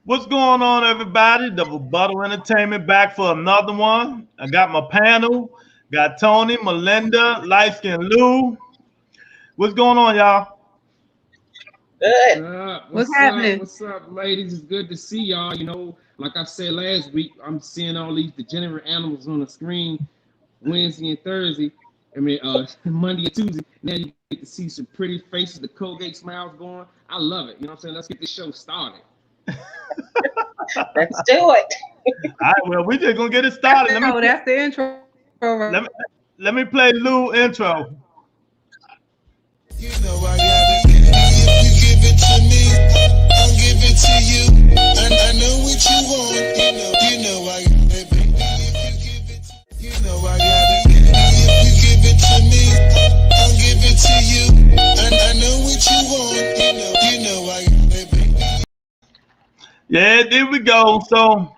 What's going on, everybody? Double Buttle Entertainment back for another one. I got my panel. Got Tony, Melinda, Light Skin Lou. What's going on, y'all? What's Good. up? What's What's up? happening? What's up, ladies? It's good to see y'all. Like I said last week, I'm seeing all these degenerate animals on the screen Wednesday and Thursday. Monday and Tuesday. Now you get to see some pretty faces, the Colgate smiles going. I love it. You know what I'm saying? Let's get this show started. Let's do it. All right, well, we just gonna get it That's started. the intro. That's the intro right Let me let me play Lou intro. You know I got it. If you give it to me, I'll give it to you. And I know what you want. You know I got it, baby. If you give it, you know I got it. If you give it to me, I'll give it to you. And I know what you want. You know I got it, baby. Yeah, there we go. So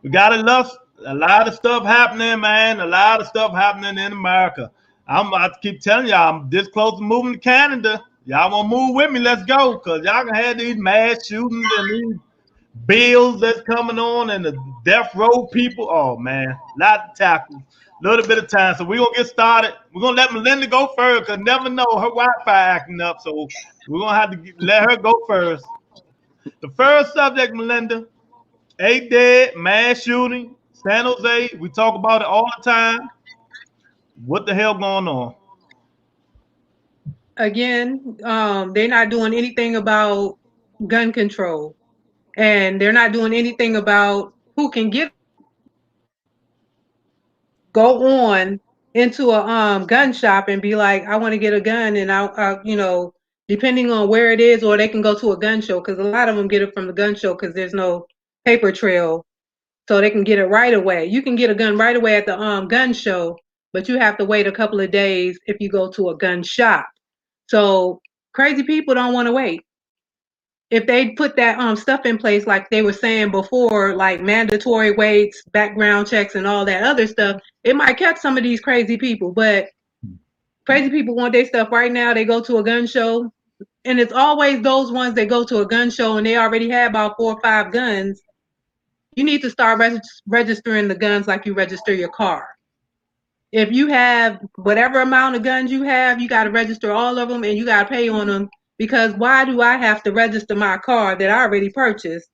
we got a lot of stuff happening, man. A lot of stuff happening in America. I keep telling y'all, I'm this close to moving to Canada. Y'all want to move with me? Let's go, cause y'all can have these mass shootings and these bills that's coming on and the death row people. Oh man, lot to tackle. Little bit of time, so we're gonna get started. We're gonna let Melinda go first, cause never know her Wi-Fi acting up. So we're gonna have to let her go first. The first subject, Melinda, 8 dead, mass shooting, San Jose. We talk about it all the time. What the hell going on? again. They're not doing anything about gun control, and they're not doing anything about who can get a gun. Go on into a gun shop and be like, I want to get a gun, and depending on where it is, or they can go to a gun show because a lot of them get it from the gun show because there's no paper trail, so they can get it right away. You can get a gun right away at the gun show, but you have to wait a couple of days if you go to a gun shop. So crazy people don't want to wait. If they put that stuff in place like they were saying before, like mandatory waits, background checks, and all that other stuff, it might catch some of these crazy people. But crazy people want their stuff right now. They go to a gun show, and it's always those ones that go to a gun show and they already have about 4 or 5 guns. You need to start registering the guns like you register your car. If you have whatever amount of guns you got to register all of them and you got to pay on them, because why do I have to register my car that I already purchased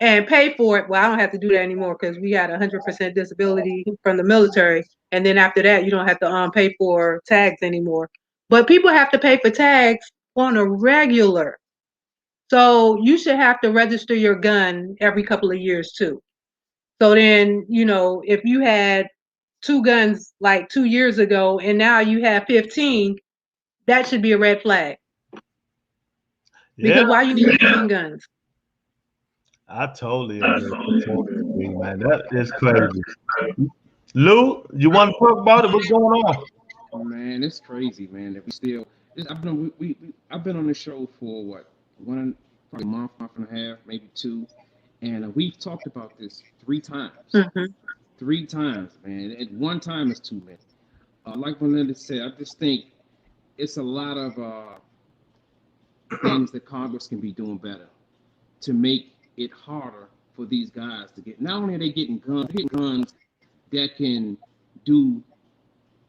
and pay for it? Well, I don't have to do that anymore because we had 100% disability from the military. And then after that, you don't have to pay for tags anymore. But people have to pay for tags on a regular. So you should have to register your gun every couple of years too. So then, if you had 2 guns like 2 years ago and now you have 15, that should be a red flag. Yeah, Because why you need 15 guns? I totally agree. Totally agree, man. That is crazy. Lou, you want to talk about it? What's going on? Man, it's crazy, man. That we still. I've been on the show for what, one, probably a month and a half, maybe two, and we've talked about this three times. Mm-hmm. Three times, man. At one time is too many. Like Melinda said, I just think it's a lot of things that Congress can be doing better to make it harder for these guys to get. Not only are they getting guns that can do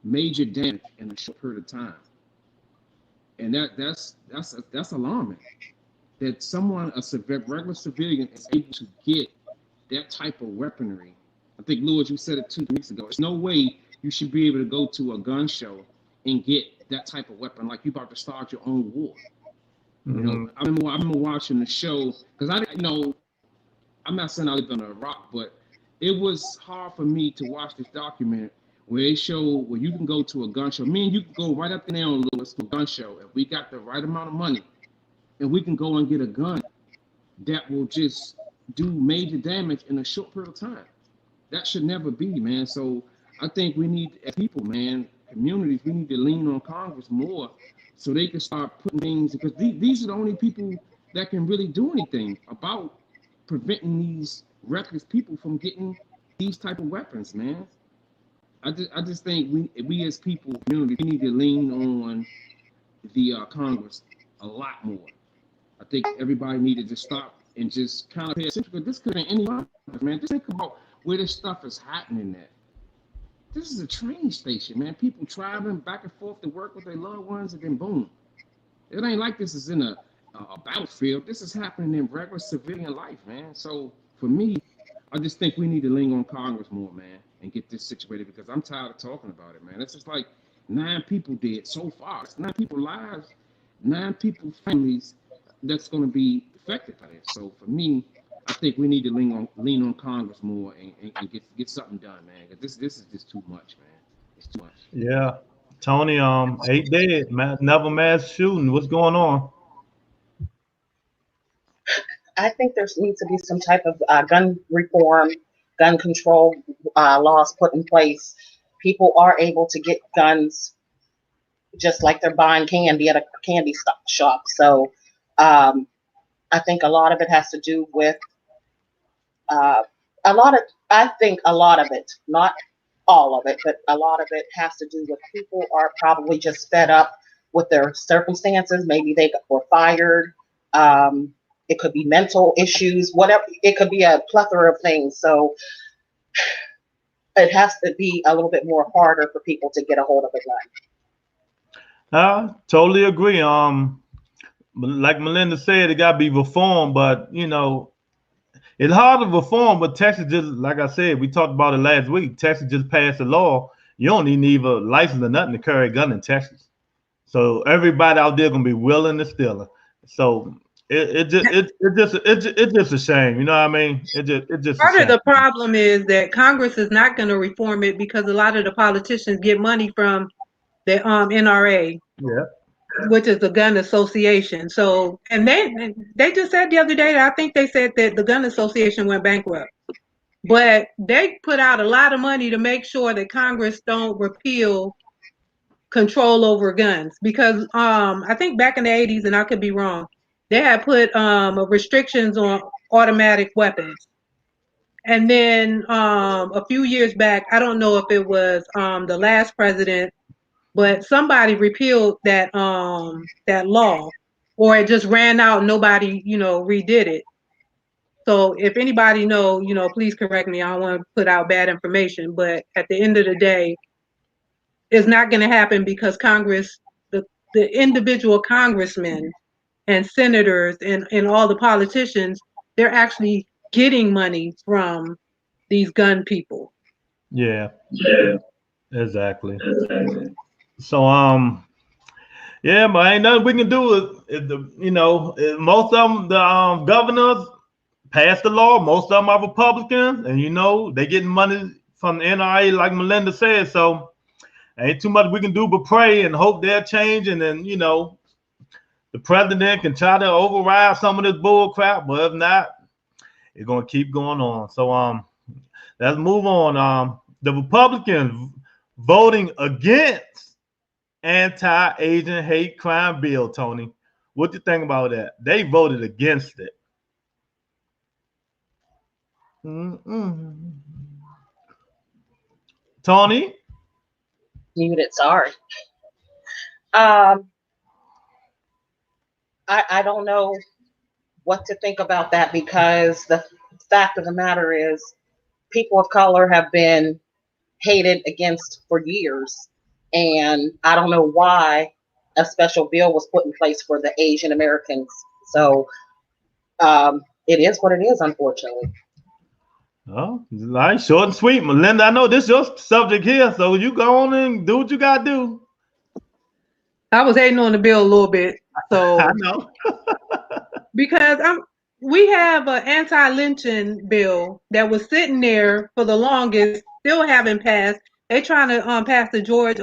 major damage in a short period of time, and that's alarming. That someone, regular civilian, is able to get that type of weaponry. I think, Louis, you said it 2 weeks ago. There's no way you should be able to go to a gun show and get that type of weapon like you about to start your own war. Mm-hmm. I remember watching the show because I didn't know. I'm not saying I lived on a rock, but it was hard for me to watch this document where they show where you can go to a gun show. Me and you can go right up there on Lewis to a gun show if we got the right amount of money, and we can go and get a gun that will just do major damage in a short period of time. That should never be, man. So I think we need, as people, man, communities, we need to lean on Congress more so they can start putting things, because these are the only people that can really do anything about preventing these reckless people from getting these type of weapons, man. I just think we as people, community, we need to lean on the Congress a lot more. I think everybody needed to stop and just kind of pay attention. Because this could be any man. Just think about where this stuff is happening at. This is a train station, man. People traveling back and forth to work with their loved ones, and then boom. It ain't like this is in a battlefield. This is happening in regular civilian life, man. So for me, I just think we need to lean on Congress more, man, and get this situated because I'm tired of talking about it, man. It's just like 9 people dead so far. It's 9 people lives, 9 people families that's going to be affected by this. So for me, I think we need to lean on Congress more and get something done, man. Because this is just too much, man. It's too much. Yeah. Tony, 8 dead, never mass shooting. What's going on? I think there needs to be some type of gun reform, gun control laws put in place. People are able to get guns just like they're buying candy at a candy shop. So I think a lot of it has to do with I think a lot of it, not all of it, but a lot of it has to do with people are probably just fed up with their circumstances. Maybe they were fired. It could be mental issues, whatever. It could be a plethora of things. So it has to be a little bit more harder for people to get a hold of a gun. Totally agree. Like Melinda said, it got to be reformed, but it's hard to reform. But Texas just, like I said, we talked about it last week. Texas just passed a law. You don't need a license or nothing to carry a gun in Texas. So everybody out there gonna be willing to steal it. So it's just a shame. You know what I mean? It just part of the problem is that Congress is not going to reform it because a lot of the politicians get money from the NRA. Yeah. Which is the gun association. So, and they just said the other day, I think they said that the gun association went bankrupt, but they put out a lot of money to make sure that Congress don't repeal control over guns because I think back in the 80s, and I could be wrong, they had put restrictions on automatic weapons. And then a few years back, I don't know if it was the last president, but somebody repealed that law, or it just ran out and nobody, redid it. So if anybody know, please correct me. I don't want to put out bad information, but at the end of the day, it's not going to happen because Congress, the individual congressmen and senators and all the politicians, they're actually getting money from these gun people. Yeah. Exactly. So yeah, but ain't nothing we can do. Most of them, the governors passed the law. Most of them are Republicans, and they getting money from the NRA, like Melinda said. So ain't too much we can do but pray and hope they'll change, and then the president can try to override some of this bull crap. But if not, it's gonna keep going on. So let's move on. The Republicans voting against anti-Asian hate crime bill. Tony, what do you think about that? They voted against it. Tony? Muted, sorry. I don't know what to think about that because the fact of the matter is people of color have been hated against for years. And I don't know why a special bill was put in place for the Asian Americans. So it is what it is, unfortunately. Oh, nice, short and sweet. Melinda, I know this is your subject here, so you go on and do what you got to do. I was hating on the bill a little bit. So I know. because we have an anti-lynching bill that was sitting there for the longest, still haven't passed. They trying to pass the George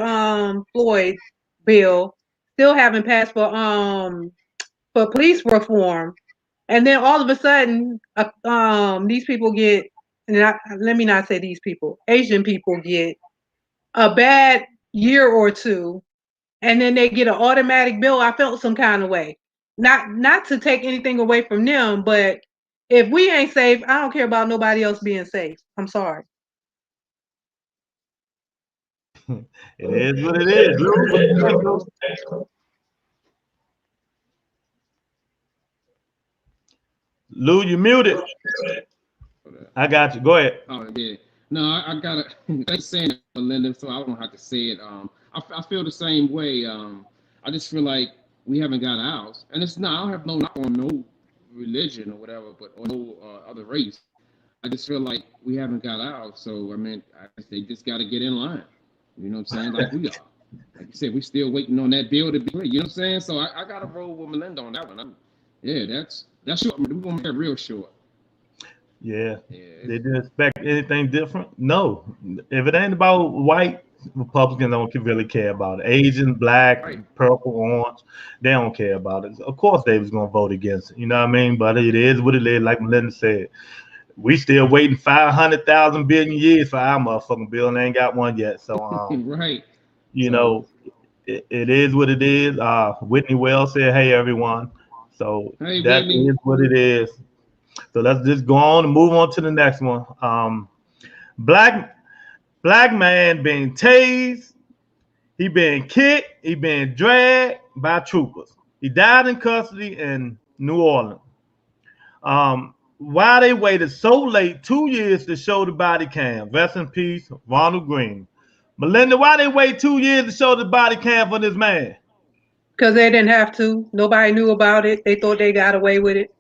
Floyd bill, still haven't passed for police reform. And then all of a sudden, these people get, let me not say these people, Asian people get a bad year or two, and then they get an automatic bill. I felt some kind of way. Not to take anything away from them, but if we ain't safe, I don't care about nobody else being safe. I'm sorry. It is what it is. Lou, you muted. I got you. Go ahead. Oh yeah. No, I gotta. Thanks for saying it, Melinda. So I don't have to say it. I feel the same way. I just feel like we haven't got ours, and it's not. I don't have no knock on no religion or whatever, but or no other race. I just feel like we haven't got ours. So I mean, I guess they just got to get in line. You know what I'm saying? Like we are. Like you said, we still waiting on that bill to be clear. You know what I'm saying? So I got to roll with Melinda on that one. Yeah, that's short. We're gonna make it real short. Yeah. Yeah. They didn't expect anything different. No. If it ain't about white, Republicans don't really care about it. Asian, black, Right. purple, orange, they don't care about it. Of course they was gonna vote against it. You know what I mean? But it is what it is, like Melinda said. We still waiting 500,000 billion years for our motherfucking bill and ain't got one yet. So Right. you So know, it is what it is. Whitney Wells said, "Hey everyone." So hey, that Whitney. is what it is. So let's just go on and move on to the next one. Black black man being tased, he being kicked, he being dragged by troopers. He died in custody in New Orleans. Why they waited so late, 2 years to show the body cam? Rest in peace, Ronald Green. Melinda, why they wait 2 years to show the body cam for this man? Because they didn't have to. Nobody knew about it. They thought they got away with it.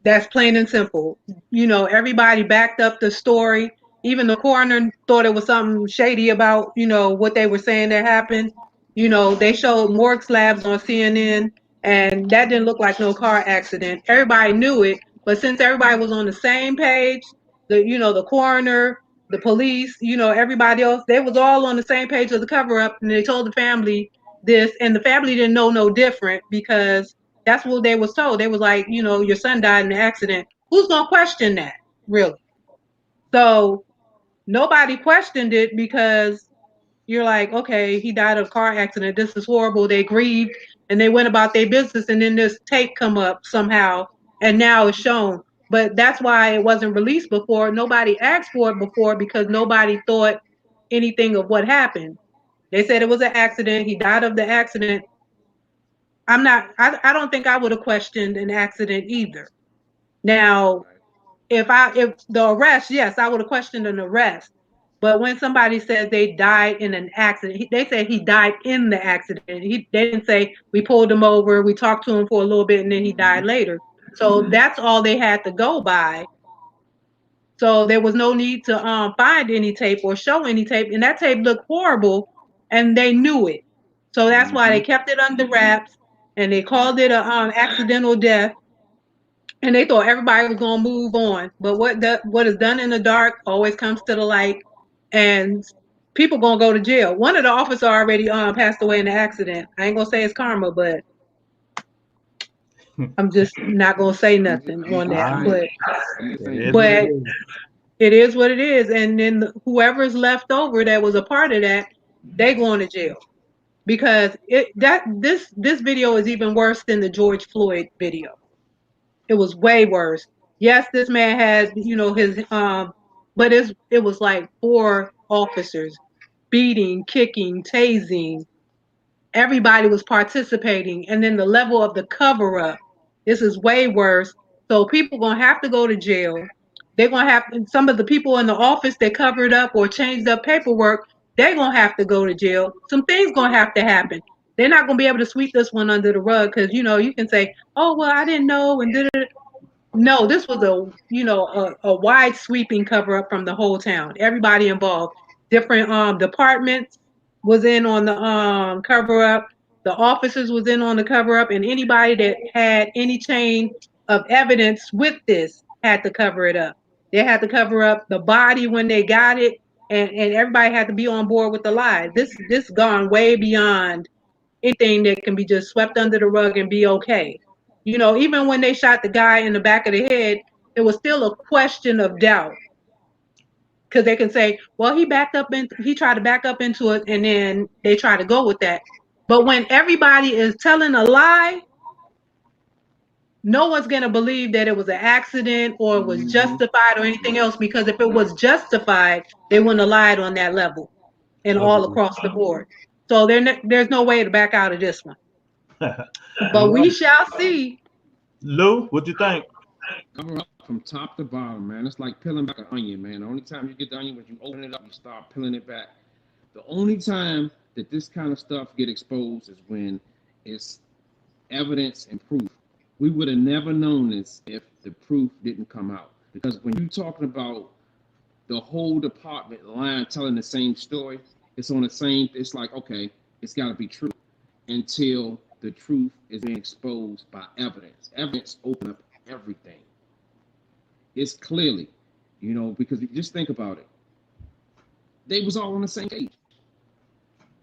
That's plain and simple. Everybody backed up the story. Even the coroner thought it was something shady about, what they were saying that happened. They showed morgue slabs on CNN, and that didn't look like no car accident. Everybody knew it, but since everybody was on the same page, the coroner, the police, everybody else, they was all on the same page of the cover up, and they told the family this, and the family didn't know no different because that's what they was told. They was like, your son died in an accident. Who's gonna question that, really? So nobody questioned it because you're like, okay, he died of a car accident. This is horrible. They grieved and they went about their business, and then this tape come up somehow, and now it's shown. But that's why it wasn't released before. Nobody asked for it before because nobody thought anything of what happened. They said it was an accident. He died of the accident. I don't think I would have questioned an accident either. Now, if the arrest, yes, I would have questioned an arrest. But when somebody says they died in an accident, they said he died in the accident. They didn't say we pulled him over, we talked to him for a little bit, and then he died later. So that's all they had to go by. So there was no need to find any tape or show any tape, and that tape looked horrible, and they knew it. So that's why they kept it under wraps, and they called it a accidental death, and they thought everybody was gonna move on. But what is done in the dark always comes to the light, and people gonna go to jail. One of the officers already passed away in the accident. I ain't gonna say it's karma, but I'm just not gonna say nothing on All that. right. But It is what it but is. it is what it is. And then whoever's left over that was a part of that, they going to jail because this video is even worse than the George Floyd video. It was way worse. Yes, this man had, his but it was like 4 officers beating, kicking, tasing. Everybody was participating, and then the level of the cover up. This is way worse. So people gonna have to go to jail. They're gonna have some of the people in the office that covered up or changed up paperwork. They're gonna have to go to jail. Some things gonna have to happen. They're not gonna be able to sweep this one under the rug because you can say, "Oh well, I didn't know," and no, this was a wide sweeping cover up from the whole town. Everybody involved, different departments was in on the cover up. The officers was in on the cover up, and anybody that had any chain of evidence with this had to cover it up. They had to cover up the body when they got it, and everybody had to be on board with the lie. This gone way beyond anything that can be just swept under the rug and be okay. Even when they shot the guy in the back of the head, it was still a question of doubt because they can say, well, he tried to back up into it, and then they try to go with that. But when everybody is telling a lie, no one's going to believe that it was an accident or it was justified or anything else, because if it was justified, they wouldn't have lied on that level and all Agreed. across the board. So there's no way to back out of this one. But You're we right. shall see. Lou, what you think? Cover up from top to bottom, man. It's like peeling back an onion, man. The only time you get the onion when you open it up, you start peeling it back. The only time that this kind of stuff get exposed is when it's evidence and proof. We would have never known this if the proof didn't come out. Because when you're talking about the whole department line telling the same story, it's on the same, it's like, okay, it's got to be true until the truth is being exposed by evidence. Evidence open up everything. It's clearly, because you just think about it. They was all on the same page.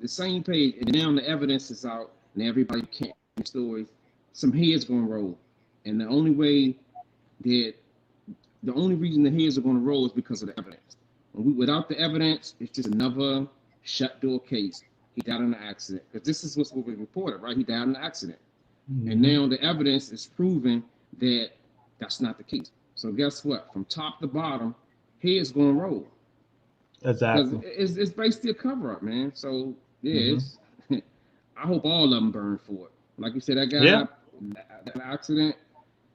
The same page, and now the evidence is out, and everybody can't stories. Some heads gonna roll, and the only reason the heads are gonna roll is because of the evidence. Without the evidence, it's just another shut door case. He died in an accident, because this is what was reported, right? He died in an accident, and now the evidence is proving that that's not the case. So guess what? From top to bottom, heads gonna roll. Exactly. It's basically a cover up, man. So yeah, it's. I hope all of them burn for it. Like you said, that guy, that accident,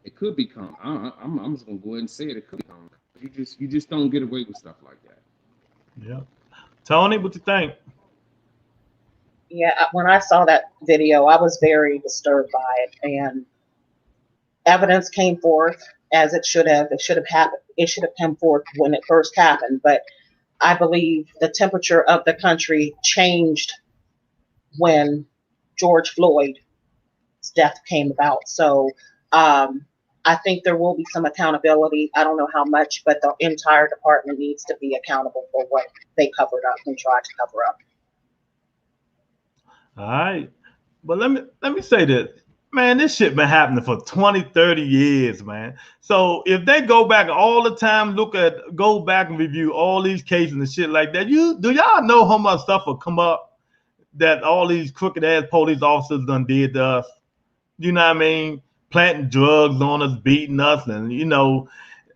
it could become. I'm just gonna go ahead and say it could become. You just don't get away with stuff like that. Yeah. Tony, what you think? Yeah, when I saw that video, I was very disturbed by it, and evidence came forth as it should have. It should have happened. It should have come forth when it first happened. But I believe the temperature of the country changed when George Floyd's death came about. So I think there will be some accountability. I don't know how much, but the entire department needs to be accountable for what they covered up and tried to cover up. All right. But let me say this. Man, this shit been happening for 20, 30 years, man. So if they go back all the time, go back and review all these cases and shit like that, do y'all know how much stuff will come up that all these crooked ass police officers done did to us? You know what I mean? Planting drugs on us, beating us, and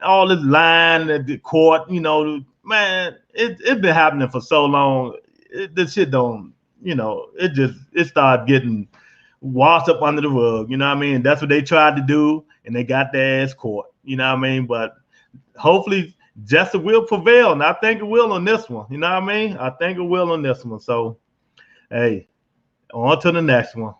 all this lying at the court. Man, it's been happening for so long. This shit don't. It started getting washed up under the rug. You know what I mean? That's what they tried to do, and they got their ass caught. You know what I mean? But hopefully justice will prevail, and I think it will on this one. You know what I mean? I think it will on this one. So, hey, on to the next one.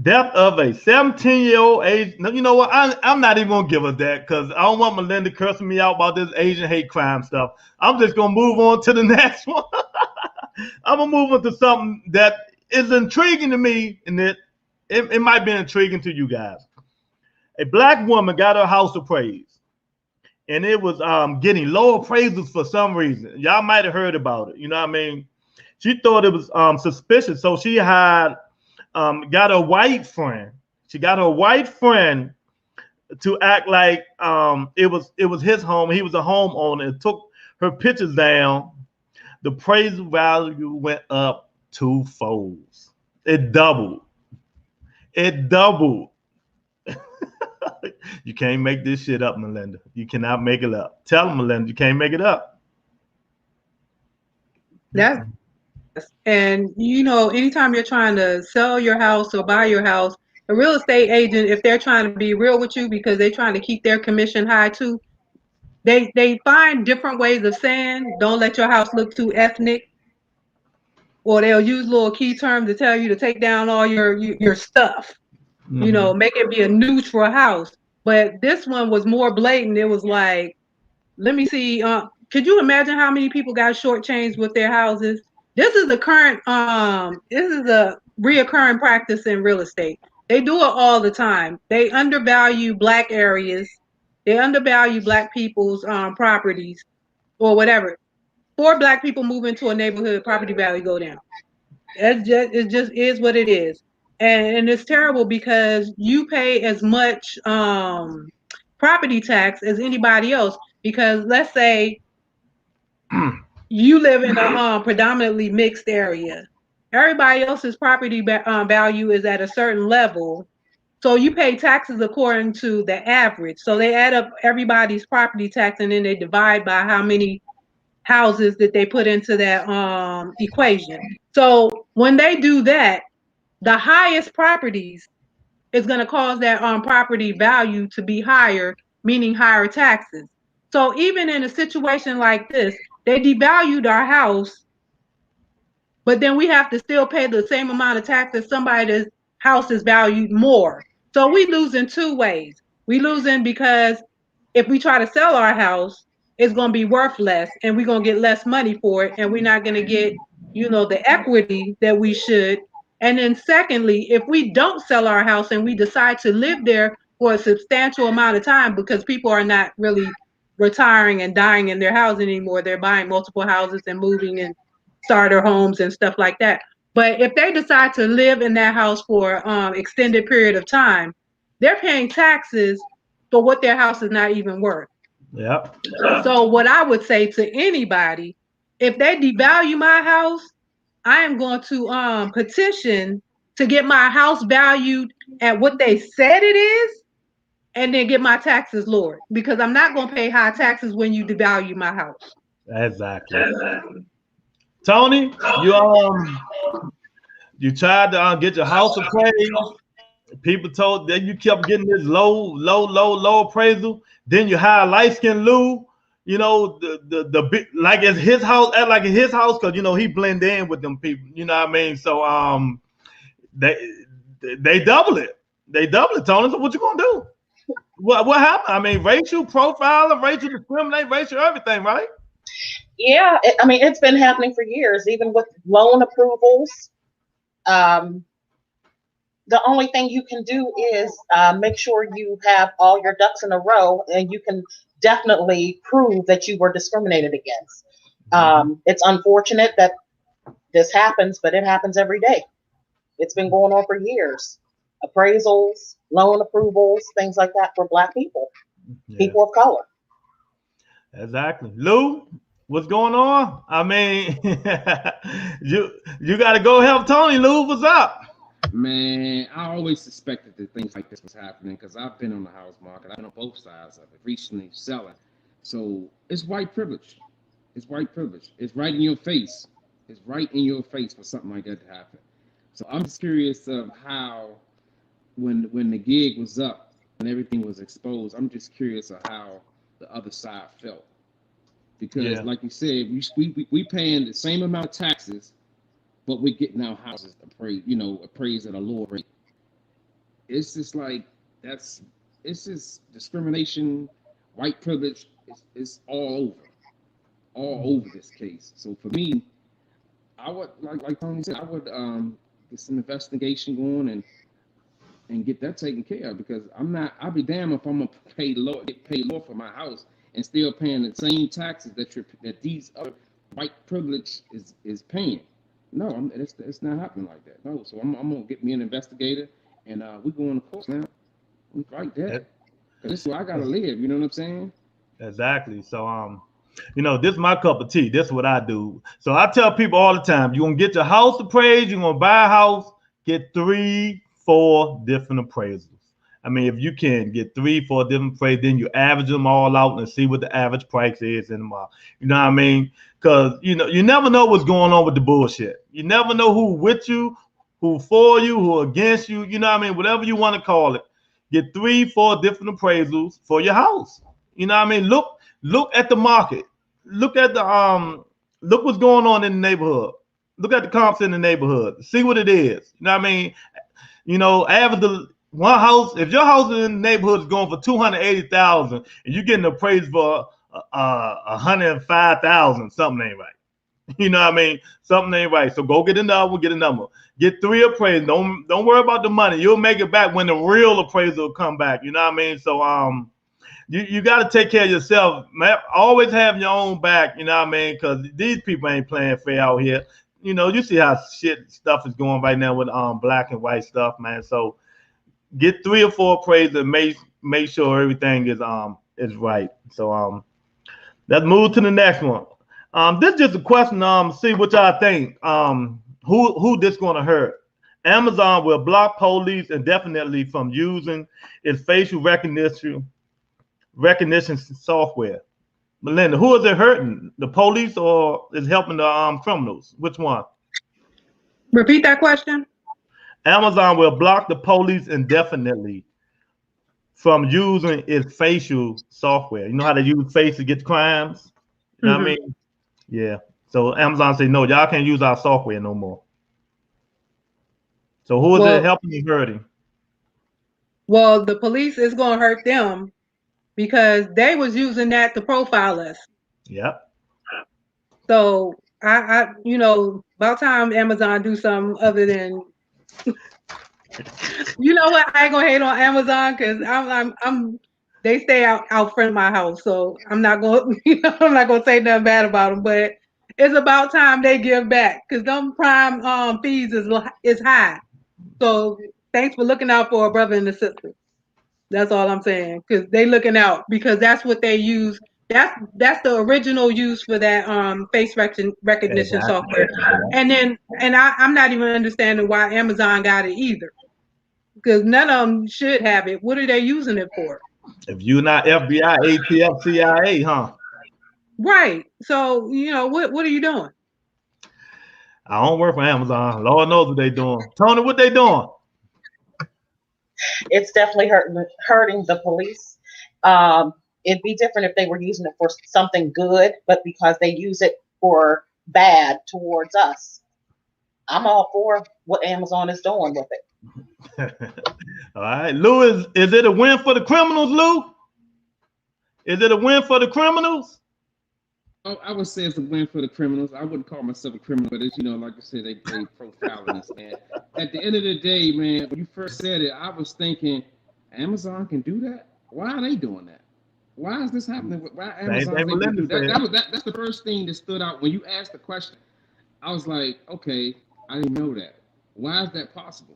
Death of a 17-year-old age. No, you know what? I'm not even gonna give her that because I don't want Melinda cursing me out about this Asian hate crime stuff. I'm just gonna move on to the next one. I'm gonna move on to something that is intriguing to me, and it might be intriguing to you guys. A black woman got her house appraised, and it was getting low appraisals for some reason. Y'all might have heard about it. You know what I mean? She thought it was suspicious, so she had got a white friend. She got her white friend to act like it was his home. He was a homeowner. It took her pictures down. The appraisal value went up twofold. It doubled. It doubled. You can't make this shit up, Melinda. You cannot make it up. Tell them, Melinda, you can't make it up. That's and anytime you're trying to sell your house or buy your house, a real estate agent, if they're trying to be real with you because they're trying to keep their commission high too, they find different ways of saying don't let your house look too ethnic, or they'll use little key terms to tell you to take down all your stuff. Make it be a neutral house. But this one was more blatant. It was like, let me see. Could you imagine how many people got shortchanged with their houses? This is a reoccurring practice in real estate. They do it all the time. They undervalue black areas. They undervalue black people's properties or whatever. 4 black people move into a neighborhood, property value go down. It just is what it is. And it's terrible because you pay as much property tax as anybody else. Because let's say you live in a predominantly mixed area. Everybody else's property value is at a certain level. So you pay taxes according to the average. So they add up everybody's property tax and then they divide by how many houses that they put into that equation. So when they do that, the highest properties is going to cause that property value to be higher, meaning higher taxes. So even in a situation like this, they devalued our house, but then we have to still pay the same amount of tax as somebody's house is valued more. So we lose in two ways. We losing because if we try to sell our house, it's going to be worth less and we're going to get less money for it, and we're not going to get, the equity that we should. And then secondly, if we don't sell our house and we decide to live there for a substantial amount of time, because people are not really retiring and dying in their house anymore, they're buying multiple houses and moving and starter homes and stuff like that. But if they decide to live in that house for extended period of time, they're paying taxes for what their house is not even worth. Yep. So what I would say to anybody, if they devalue my house, I am going to petition to get my house valued at what they said it is, and then get my taxes lowered, because I'm not going to pay high taxes when you devalue my house. Exactly. Tony, you tried to get your house appraised. People told that you kept getting this low appraisal. Then you hire light skinned Lou. The big, like it's his house, act like it's his house, because he blend in with them people. You know what I mean? So they double it. They double it, Tony. So what you gonna do? What happened? I mean, racial profiling, racial discriminate, racial everything, right? Yeah, it's been happening for years, even with loan approvals. The only thing you can do is make sure you have all your ducks in a row, and you can definitely prove that you were discriminated against. It's unfortunate that this happens, but it happens every day. It's been going on for years. Appraisals, loan approvals, things like that for Black people, people of color. Exactly. Lou, what's going on? I mean, you got to go help Tony. Lou, what's up? Man, I always suspected that things like this was happening because I've been on the house market. I've been on both sides of it, recently selling. So it's white privilege. It's white privilege. It's right in your face. It's right in your face for something like that to happen. So I'm just curious of how, when the gig was up and everything was exposed, I'm just curious of how the other side felt. Because like you said, we paying the same amount of taxes, but we're getting our houses appraised at a lower rate. It's just like it's just discrimination, white privilege. It's all over this case. So for me, I would like Tony said, I would get some investigation going and get that taken care of, because I'll be damned if I'm gonna get paid low for my house and still paying the same taxes that these other white privilege is paying. No, it's not happening like that. No, so I'm gonna get me an investigator, and we going to court now. We fight that. This is where I gotta live. You know what I'm saying? Exactly. So this is my cup of tea. This is what I do. So I tell people all the time: you're gonna get your house appraised. You're gonna buy a house. Get 3-4 different appraisals. I mean, if you can get 3-4 different appraisals, then you average them all out and see what the average price is in the market. You know what I mean? Because you never know what's going on with the bullshit. You never know who with you, who for you, who against you. You know what I mean? Whatever you want to call it. Get 3-4 different appraisals for your house. You know what I mean? Look at the market. Look at look what's going on in the neighborhood. Look at the comps in the neighborhood. See what it is. You know what I mean? Average the one house. If your house in the neighborhood is going for $280,000 and you're getting appraised for $105,000, something ain't right. You know what I mean? Something ain't right. So go get another one. Get a number. Get 3 appraisals. Don't worry about the money. You'll make it back when the real appraisal will come back. You know what I mean? So you got to take care of yourself, man. Always have your own back. You know what I mean? Because these people ain't playing fair out here. You see how shit stuff is going right now with black and white stuff, man. So get 3 or 4 appraisals and make sure everything is right. So let's move to the next one. This is just a question. See what y'all think. Who this gonna hurt? Amazon will block police indefinitely from using its facial recognition software. Melinda, who is it hurting? The police or is helping the criminals? Which one? Repeat that question. Amazon will block the police indefinitely from using its facial software. You know how they use face to get crimes? You know what I Mhm. mean? Yeah. So Amazon say, no, y'all can't use our software no more. So who is it Well, helping and hurting? well, the police is gonna hurt them because they was using that to profile us. Yep. So about time Amazon do something other than, what? I ain't gonna hate on Amazon because they stay out front of my house, so I'm not gonna, I'm not gonna say nothing bad about them. But it's about time they give back because them prime fees is high. So thanks for looking out for a brother and a sister. That's all I'm saying because they looking out because that's what they use. That's the original use for that face recognition Exactly. software. I'm not even understanding why Amazon got it either because none of them should have it. What are they using it for? If you're not FBI, ATF, CIA, huh? Right. So what are you doing? I don't work for Amazon. Lord knows what they doing. Tony, what they doing? It's definitely hurting the police. Um, it'd be different if they were using it for something good, but because they use it for bad towards us, I'm all for what Amazon is doing with it. All right, Lou, is it a win for the criminals, Lou? Is it a win for the criminals? I would say it's a win for the criminals. I wouldn't call myself a criminal, but it's, like I said, they profiling us, man. At the end of the day, man, when you first said it, I was thinking, Amazon can do that? Why are they doing that? Why is this happening? Why Same Amazon thing able to Melinda do that? said. That's the first thing that stood out when you asked the question. I was like, okay, I didn't know that. Why is that possible?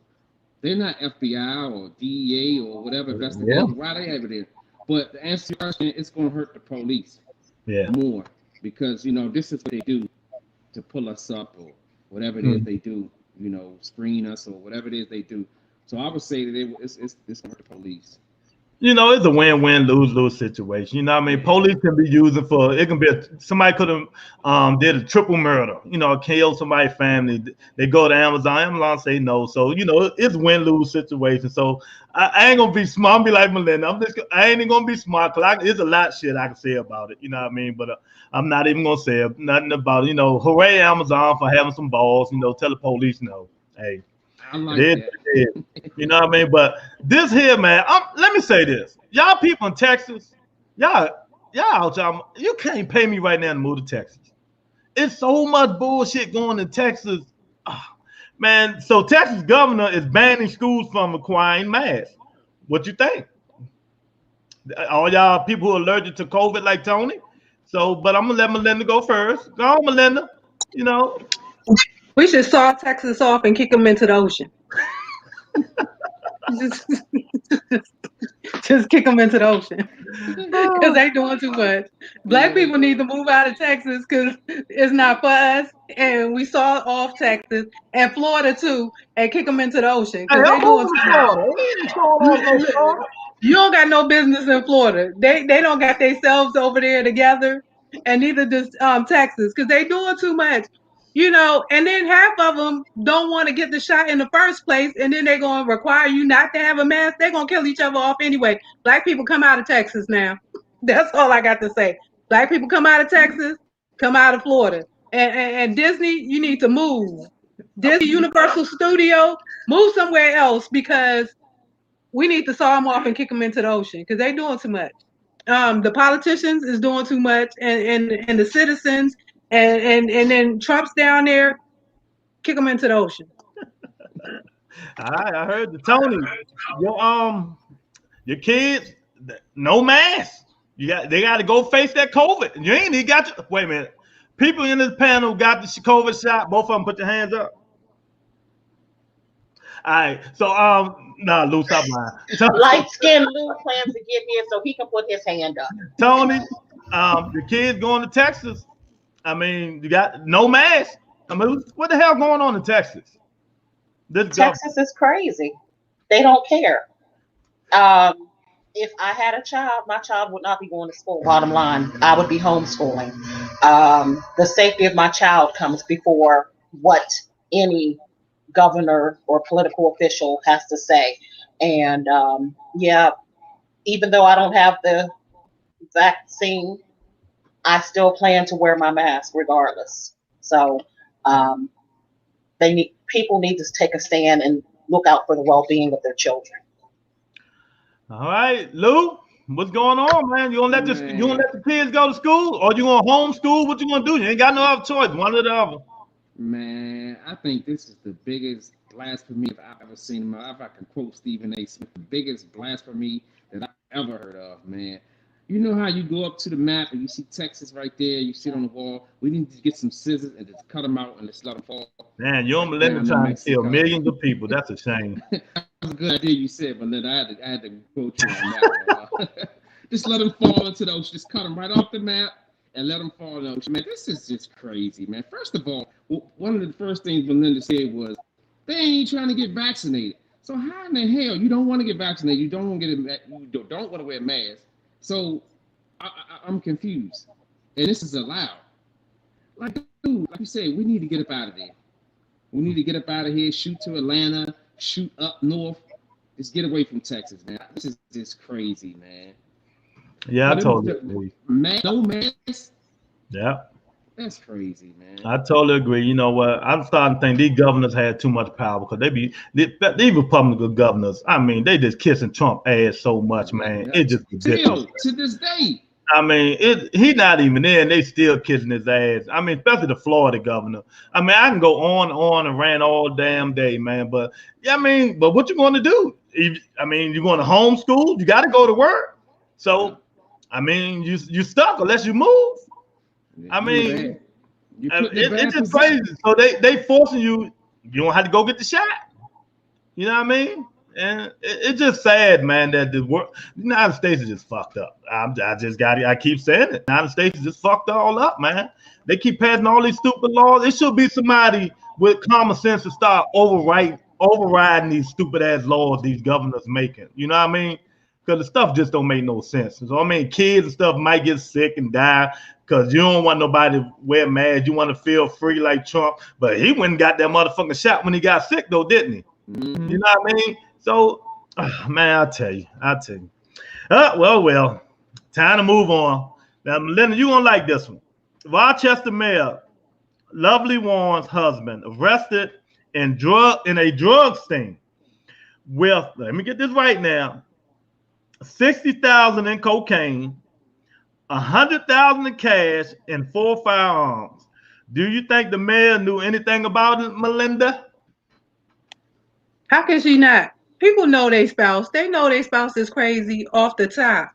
They're not FBI or DEA or whatever Yeah, investigation. Why they have it in? But to answer your question, it's going to hurt the police yeah. more because this is what they do to pull us up or whatever it is Hmm. they do. Screen us or whatever it is they do. So I would say that it's going to hurt the police. It's a win-win, lose-lose situation. You know what I mean? Yeah. Police can be using for it can be somebody could have did a triple murder, killed somebody's family. They go to Amazon say no. So, it's win-lose situation. So I ain't gonna be smart. I'm be like Melinda. I ain't even gonna be smart because there's a lot of shit I can say about it. You know what I mean? But I'm not even gonna say nothing about it. Hooray Amazon for having some balls. Tell the police no. Hey, I it like is that. what it is. You know what I mean? But this here, man, let me say this. Y'all people in Texas, y'all, you can't pay me right now to move to Texas. It's so much bullshit going to Texas. Ah, man, so Texas governor is banning schools from requiring masks. What you think? All y'all people who are allergic to COVID like Tony. So, but I'm gonna let Melinda go first. Go on, Melinda. You know, We should saw Texas off and kick them into the ocean. just, just kick them into the ocean because they doing too much. Black Yeah. people need to move out of Texas because it's not for us. And we saw off Texas and Florida too, and kick them into the ocean hey, because they I'm doing moving to too much. Florida. We ain't showing off no Florida. You don't got no business in Florida. They don't got themselves over there together, and neither does Texas because they doing too much. And then half of them don't want to get the shot in the first place, and then they're going to require you not to have a mask. They're going to kill each other off anyway. Black people come out of Texas now. That's all I got to say. Black people come out of Texas, come out of Florida. And Disney, you need to move. Disney Universal Studio, move somewhere else because we need to saw them off and kick them into the ocean because they're doing too much. The politicians is doing too much, and the citizens, and then Trump's down there, kick them into the ocean. All right, I heard the Tony. Your kids, no mask. They got to go face that COVID. You ain't even got to wait a minute. People in this panel got the COVID shot. Both of them put your hands up. All right. So nah, Lou, stop lying. Light skinned Lou plans to get here so he can put his hand up. Tony, the kids going to Texas. I mean, you got no mask. I mean, what the hell going on in Texas? Texas is crazy. They don't care. Um, if I had a child, my child would not be going to school. Bottom line, I would be homeschooling. The safety of my child comes before what any governor or political official has to say. And yeah, even though I don't have the vaccine, I still plan to wear my mask regardless. So um, people need to take a stand and look out for the well-being of their children. All right, Lou, what's going on, man? You gonna Man, let the kids go to school, or you gonna homeschool? What you gonna do? You ain't got no other choice, one or the other. man, I think this is the biggest blasphemy I've ever seen in my life. If I can quote Stephen A. Smith, the biggest blasphemy that I've ever heard of, man. You know how you go up to the map and you see Texas right there, you sit on the wall. We need to get some scissors and just cut them out and just let them fall Man, you're right millennial down to trying to kill Mexico. millions of people. That's a shame. That was a good idea you said, but then I had to quote you on that one. Just let them fall into the ocean. Just cut them right off the map and let them fall in the ocean. Man, this is just crazy, man. First of all, one of the first things Belinda said was, they ain't trying to get vaccinated. So how in the hell you don't want to get vaccinated? You don't want to don't want to wear a mask. So I'm confused. And this is allowed. Like, dude, like you said, we need to get up out of there. We need to get up out of here, shoot to Atlanta, shoot up north. Just get away from Texas, man. This is just crazy, man. Yeah, I But totally agree. no mask. Yeah, That's crazy, man. I totally agree. You know what? I'm starting to think these governors had too much power because these Republican governors. I mean, they just kissing Trump ass so much, man. It's just ridiculous. Still, to this day. I mean, he not even there, and they still kissing his ass. I mean, especially the Florida governor. I mean, I can go on and rant all damn day, man. But yeah, I mean, but what you going to do? I mean, you're going to homeschool. You got to go to work. So, I mean, you stuck unless you move. I mean, it's just crazy. So they forcing you. You don't have to go get the shot. You know what I mean? And it's just sad, man, that the United States is just fucked up. I keep saying it. The United States is just fucked all up, man. They keep passing all these stupid laws. It should be somebody with common sense to start overriding these stupid ass laws these governors making. You know what I mean? Because the stuff just don't make no sense. So I mean, kids and stuff might get sick and die because you don't want nobody to wear masks. You want to feel free like Trump, but he went and got that motherfucking shot when he got sick, though, didn't he? Mm-hmm. You know what I mean? So, man, I'll tell you. Well. Time to move on. Now, Melinda, you gonna like this one. Rochester Mayor Lovely Warren's husband arrested in a drug sting with, let me get this right now, 60,000 in cocaine, 100,000 in cash, and 4 firearms. Do you think the mayor knew anything about it, Melinda? How can she not? People know their spouse. They know their spouse is crazy off the top.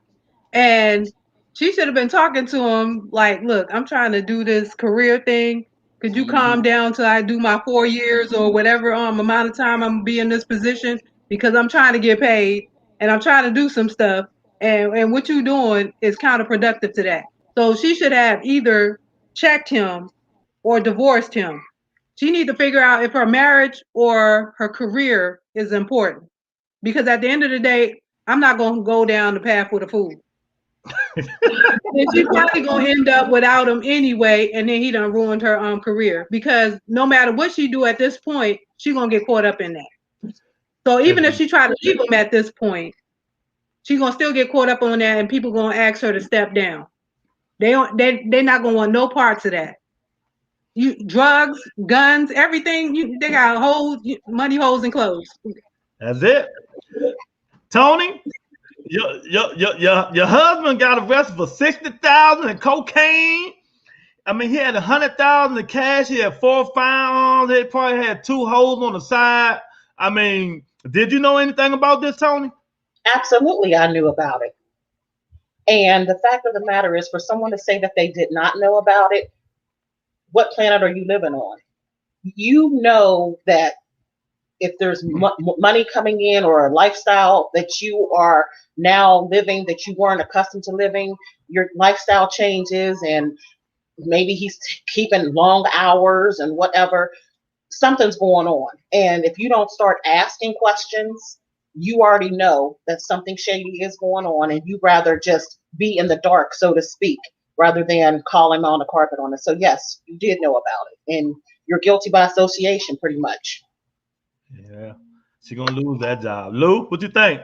And she should have been talking to him like, look, I'm trying to do this career thing. Could you calm down till I do my 4 years or whatever amount of time I'm gonna be in this position? Because I'm trying to get paid and I'm trying to do some stuff. And what you're doing is counterproductive to that. So she should have either checked him or divorced him. She need to figure out if her marriage or her career is important. Because at the end of the day, I'm not going to go down the path with a fool. And she's probably going to end up without him anyway, and then he done ruined her career. Because no matter what she do at this point, she's going to get caught up in that. So even if she try to leave him at this point, she's going to still get caught up on that, and people going to ask her to step down. They're not going to want no parts of that. Drugs, guns, everything. They got holes, money holes, and clothes. That's it. Tony, your husband got arrested for 60,000 in cocaine. I mean, he had 100,000 in cash. He had 4 firearms. He probably had 2 holes on the side. I mean, did you know anything about this, Tony? Absolutely, I knew about it. And the fact of the matter is, for someone to say that they did not know about it, what planet are you living on? You know that if there's money coming in or a lifestyle that you are now living that you weren't accustomed to living, your lifestyle changes, and maybe he's keeping long hours and whatever, something's going on. And if you don't start asking questions, you already know that something shady is going on, and you rather just be in the dark, so to speak, rather than call him on the carpet on it. So yes, you did know about it, and you're guilty by association, pretty much. Yeah, she gonna lose that job. Lou, what you think?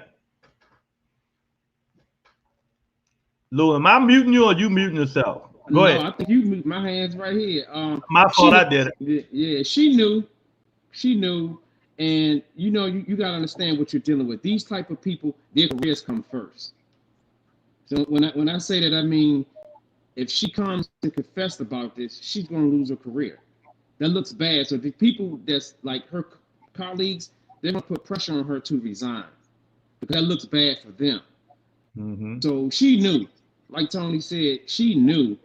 Lou, am I muting you or you muting yourself? Go No, ahead. I think you moved my hands right here. My fault. I did it. Yeah, she knew, and you gotta understand what you're dealing with. These type of people, their careers come first. So when I say that, I mean if she comes to confess about this, she's gonna lose her career. That looks bad. So the people that's like her colleagues, they're gonna put pressure on her to resign because that looks bad for them. Mm-hmm. So she knew, like Tony said, she knew.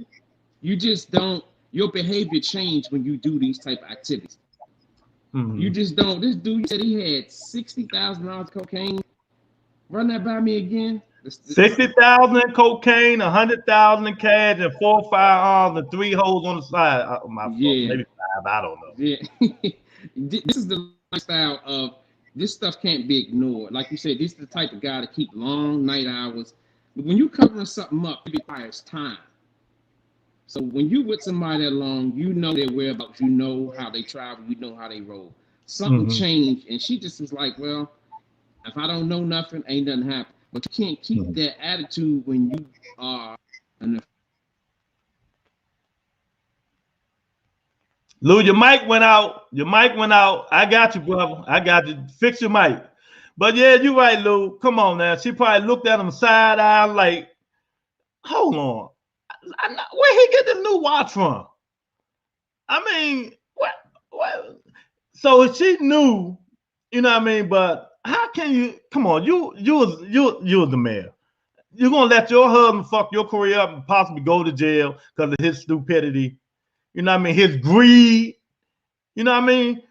You just don't. Your behavior change when you do these type of activities. You Mm-hmm. just don't. This dude said he had $60,000 cocaine. Run that by me again. 60,000 in cocaine, 100,000 in cash, and 4 firearms and 3 holes on the side. My fault. Yeah, Maybe 5. I don't know. yeah. This is the lifestyle of this stuff can't be ignored. Like you said, this is the type of guy to keep long night hours. But when you covering something up, it requires time. So when you with somebody that long, you know their whereabouts, you know how they travel, you know how they roll. Something Mm-hmm. changed, and she just was like, "Well, if I don't know nothing, ain't nothing happen." But you can't keep Mm-hmm. that attitude when you are an. Lou, your mic went out. Your mic went out. I got you, brother. I got you. Fix your mic. But yeah, you're right, Lou. Come on now. She probably looked at him side eye like, hold on. Where he get this new watch from? I mean, what? So she knew, you know what I mean? But how can you come on, you was the mayor. You're gonna let your husband fuck your career up and possibly go to jail because of his stupidity, you know what I mean, his greed, you know what I mean?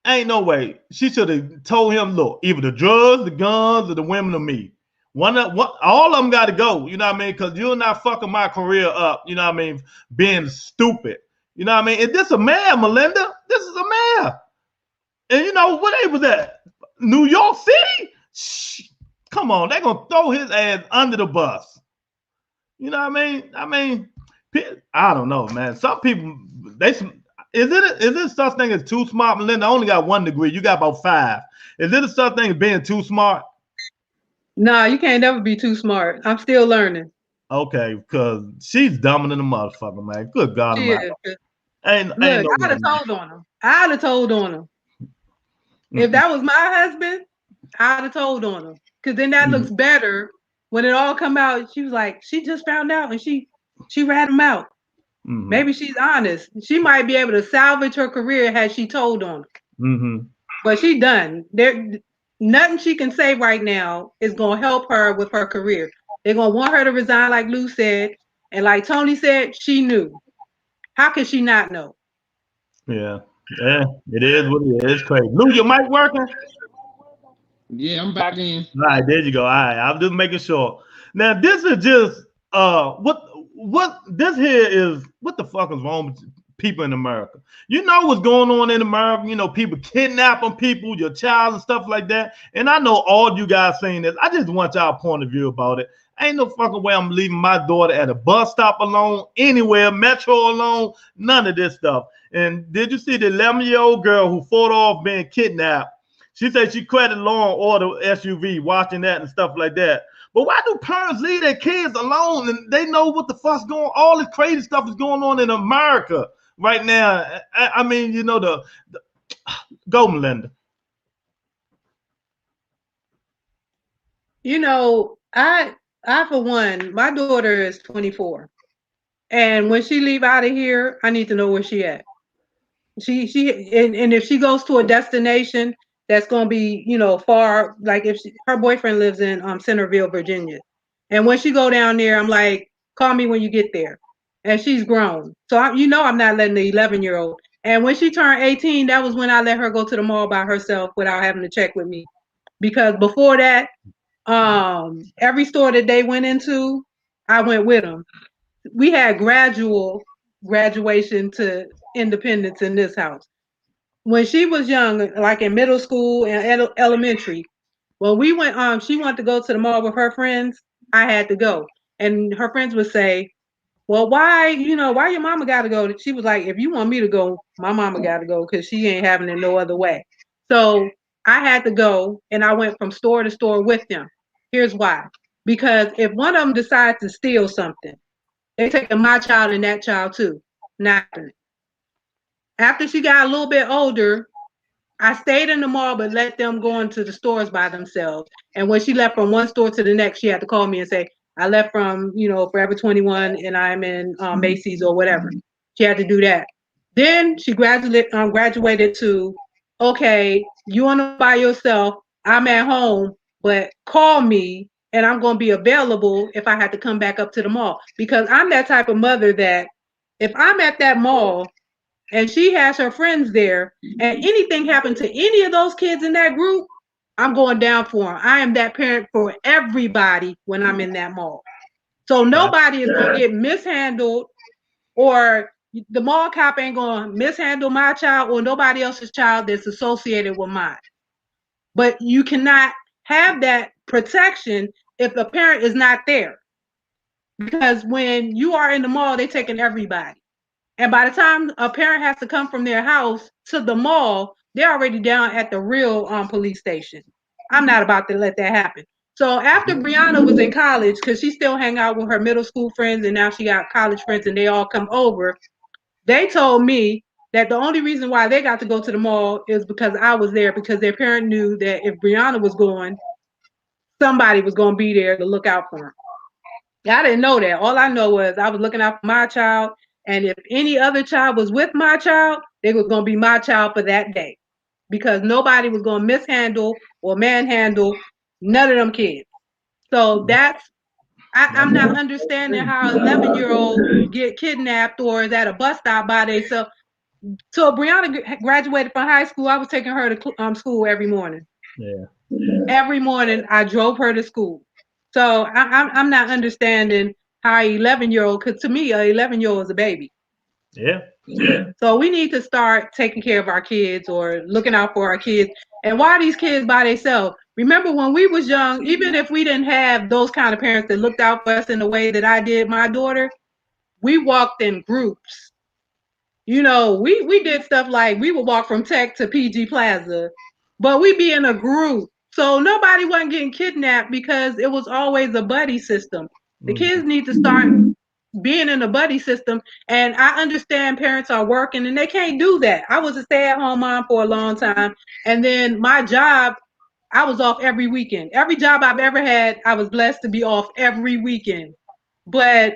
Ain't no way. She should have told him, look, either the drugs, the guns, or the women or me. All of them got to go. You know what I mean? Because you're not fucking my career up. You know what I mean? Being stupid. You know what I mean? Is this a man, Melinda? This is a man. And you know what they was at? New York City? Shh. Come on, they're gonna throw his ass under the bus. You know what I mean? I don't know, man. Some people is it such thing as too smart? Melinda, I only got 1 degree. You got about 5. Is it a such thing as being too smart? No, you can't never be too smart. I'm still learning. Okay, because she's dumber than a motherfucker, man. Good God She Almighty. is. Ain't Look, no I'd way, have man. told on him. I'd have told on him. If Mm-mm. that was my husband, I'd have told on him. Because then that Mm-hmm. looks better when it all come out. She was like, she just found out and she rat him out. Mm-hmm. Maybe she's honest. She might be able to salvage her career had she told on him. Mm-hmm. But she done. There nothing she can say right now is gonna help her with her career. They're gonna want her to resign, like Lou said. And like Tony said, she knew. How could she not know? Yeah. Yeah. It is what it is. It's crazy. Lou, your mic working? Yeah, I'm back in. All right, there you go. All right, I'm just making sure. Now, this is just what this here is. What the fuck is wrong with people in America? You know what's going on in America? You know, people kidnapping people, your child and stuff like that. And I know all you guys saying this. I just want y'all point of view about it. Ain't no fucking way I'm leaving my daughter at a bus stop alone, anywhere, metro alone, none of this stuff. And did you see the 11-year-old girl who fought off being kidnapped? She said she credit Law and Order SUV, watching that and stuff like that. But why do parents leave their kids alone and they know what the fuck's going on? All this crazy stuff is going on in America right now. I mean, you know, the go, Melinda. You know, I for one, my daughter is 24. And when she leave out of here, I need to know where she at. And if she goes to a destination that's gonna be, far, like if her boyfriend lives in Centerville, Virginia. And when she go down there, I'm like, call me when you get there. And she's grown. So I'm not letting the 11-year-old. And when she turned 18, that was when I let her go to the mall by herself without having to check with me. Because before that, every store that they went into, I went with them. We had graduation to independence in this house. When she was young, like in middle school and elementary, when we went, she wanted to go to the mall with her friends. I had to go, and her friends would say, "Well, why your mama got to go?" She was like, "If you want me to go, my mama got to go because she ain't having it no other way." So I had to go and I went from store to store with them. Here's why. Because if one of them decides to steal something, they taking my child and that child too. Not happening. After she got a little bit older, I stayed in the mall, but let them go into the stores by themselves. And when she left from one store to the next, she had to call me and say, I left from, Forever 21 and I'm in Macy's or whatever. She had to do that. Then she graduated to, okay, you want to by yourself. I'm at home, but call me and I'm going to be available if I had to come back up to the mall. Because I'm that type of mother that if I'm at that mall and she has her friends there, and anything happened to any of those kids in that group, I'm going down for them. I am that parent for everybody when I'm in that mall. So nobody is going to get mishandled, or the mall cop ain't going to mishandle my child or nobody else's child that's associated with mine. But you cannot have that protection if the parent is not there. Because when you are in the mall, they're taking everybody. And by the time a parent has to come from their house to the mall, they're already down at the real police station. I'm not about to let that happen. So after Brianna was in college, because she still hang out with her middle school friends and now she got college friends and they all come over, they told me that the only reason why they got to go to the mall is because I was there, because their parent knew that if Brianna was going, somebody was going to be there to look out for her. I didn't know that. All I know was I was looking out for my child, and if any other child was with my child, they was going to be my child for that day, because nobody was going to mishandle or manhandle none of them kids. So I'm not understanding how 11-year-olds get kidnapped or is at a bus stop by themselves. So Brianna graduated from high school. I was taking her to school every morning. Yeah. Every morning I drove her to school. So I'm not understanding how an 11-year-old, because to me, an 11-year-old is a baby. Yeah. So we need to start taking care of our kids or looking out for our kids. And why are these kids by themselves? Remember when we was young, even if we didn't have those kind of parents that looked out for us in the way that I did my daughter, we walked in groups. We did stuff like we would walk from Tech to PG Plaza, but we be in a group. So nobody wasn't getting kidnapped because it was always a buddy system. The kids need to start being in a buddy system. And I understand parents are working and they can't do that. I was a stay-at-home mom for a long time. And then my job, I was off every weekend. Every job I've ever had, I was blessed to be off every weekend. But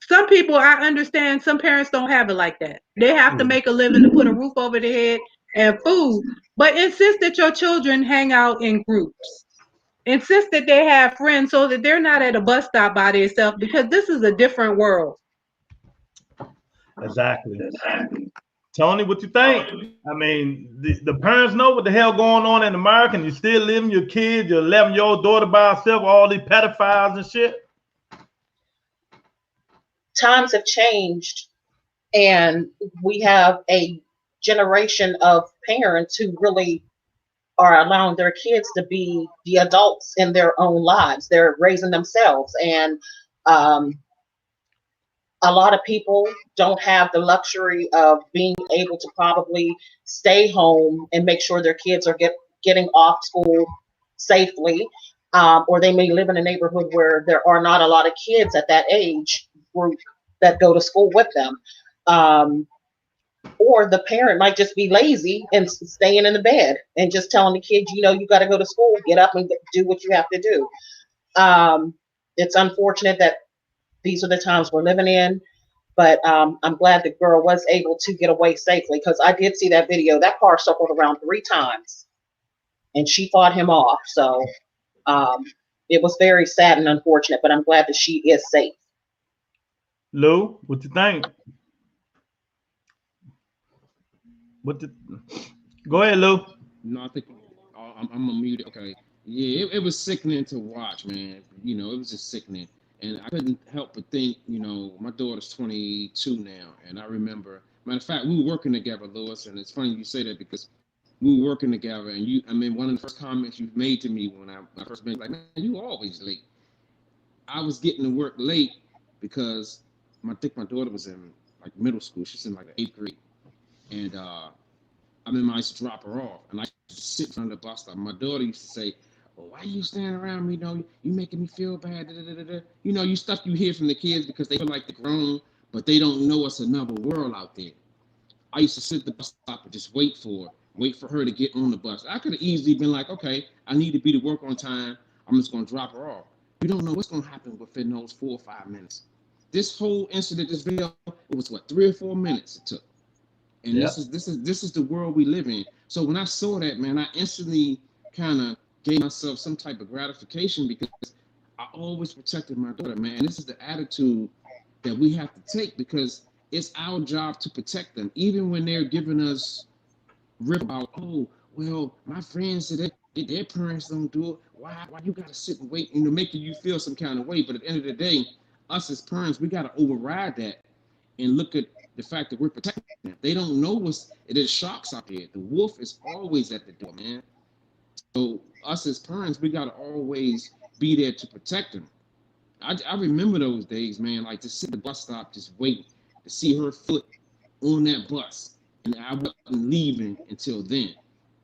some people, I understand, some parents don't have it like that. They have to make a living to put a roof over their head and food. But insist that your children hang out in groups. Insist that they have friends so that they're not at a bus stop by themselves, because this is a different world. Exactly. Tony, what you think? I mean, the parents know what the hell going on in America, and you still leaving your kids, your 11-year-old daughter by herself, all these pedophiles and shit. Times have changed, and we have a generation of parents who really are allowing their kids to be the adults in their own lives. They're raising themselves, and um, a lot of people don't have the luxury of being able to probably stay home and make sure their kids are getting off school safely, or they may live in a neighborhood where there are not a lot of kids at that age group that go to school with them. Um, or the parent might just be lazy and staying in the bed and just telling the kids, you got to go to school, get up and do what you have to do. It's unfortunate that these are the times we're living in, but I'm glad the girl was able to get away safely, because I did see that video. That car circled around 3 times and she fought him off. So it was very sad and unfortunate, but I'm glad that she is safe. Lou, what you think? What the? Go ahead, Lou. No, I think I'm a mute. Okay. Yeah, it was sickening to watch, man. It was just sickening. And I couldn't help but think, my daughter's 22 now. And I remember, matter of fact, we were working together, Lewis. And it's funny you say that, because we were working together. And one of the first comments you made to me when I first been like, man, you always late. I was getting to work late because I think my daughter was in like middle school. She's in like the 8th grade. And I remember I used to drop her off, and I used to sit in front of the bus stop. My daughter used to say, "Well, why you standing around me? You know, you making me feel bad." Da, da, da, da. You know, you stuff you hear from the kids because they feel like they're grown, but they don't know it's another world out there. I used to sit at the bus stop and just wait for her to get on the bus. I could have easily been like, okay, I need to be to work on time. I'm just going to drop her off. You don't know what's going to happen within those 4 or 5 minutes. This whole incident, this video, it was what, 3 or 4 minutes it took. And Yep. this is the world we live in. So when I saw that, man, I instantly kind of gave myself some type of gratification because I always protected my daughter, man. And this is the attitude that we have to take because it's our job to protect them, even when they're giving us rip about, oh, well, my friends said that their parents don't do it. Why you gotta sit and wait, making you feel some kind of way? But at the end of the day, us as parents, we gotta override that and look at the fact that we're protecting them. They don't know there's sharks out there. The wolf is always at the door, man. So us as parents, we gotta always be there to protect them. I remember those days, man, like to sit at the bus stop, just waiting to see her foot on that bus. And I wasn't leaving until then.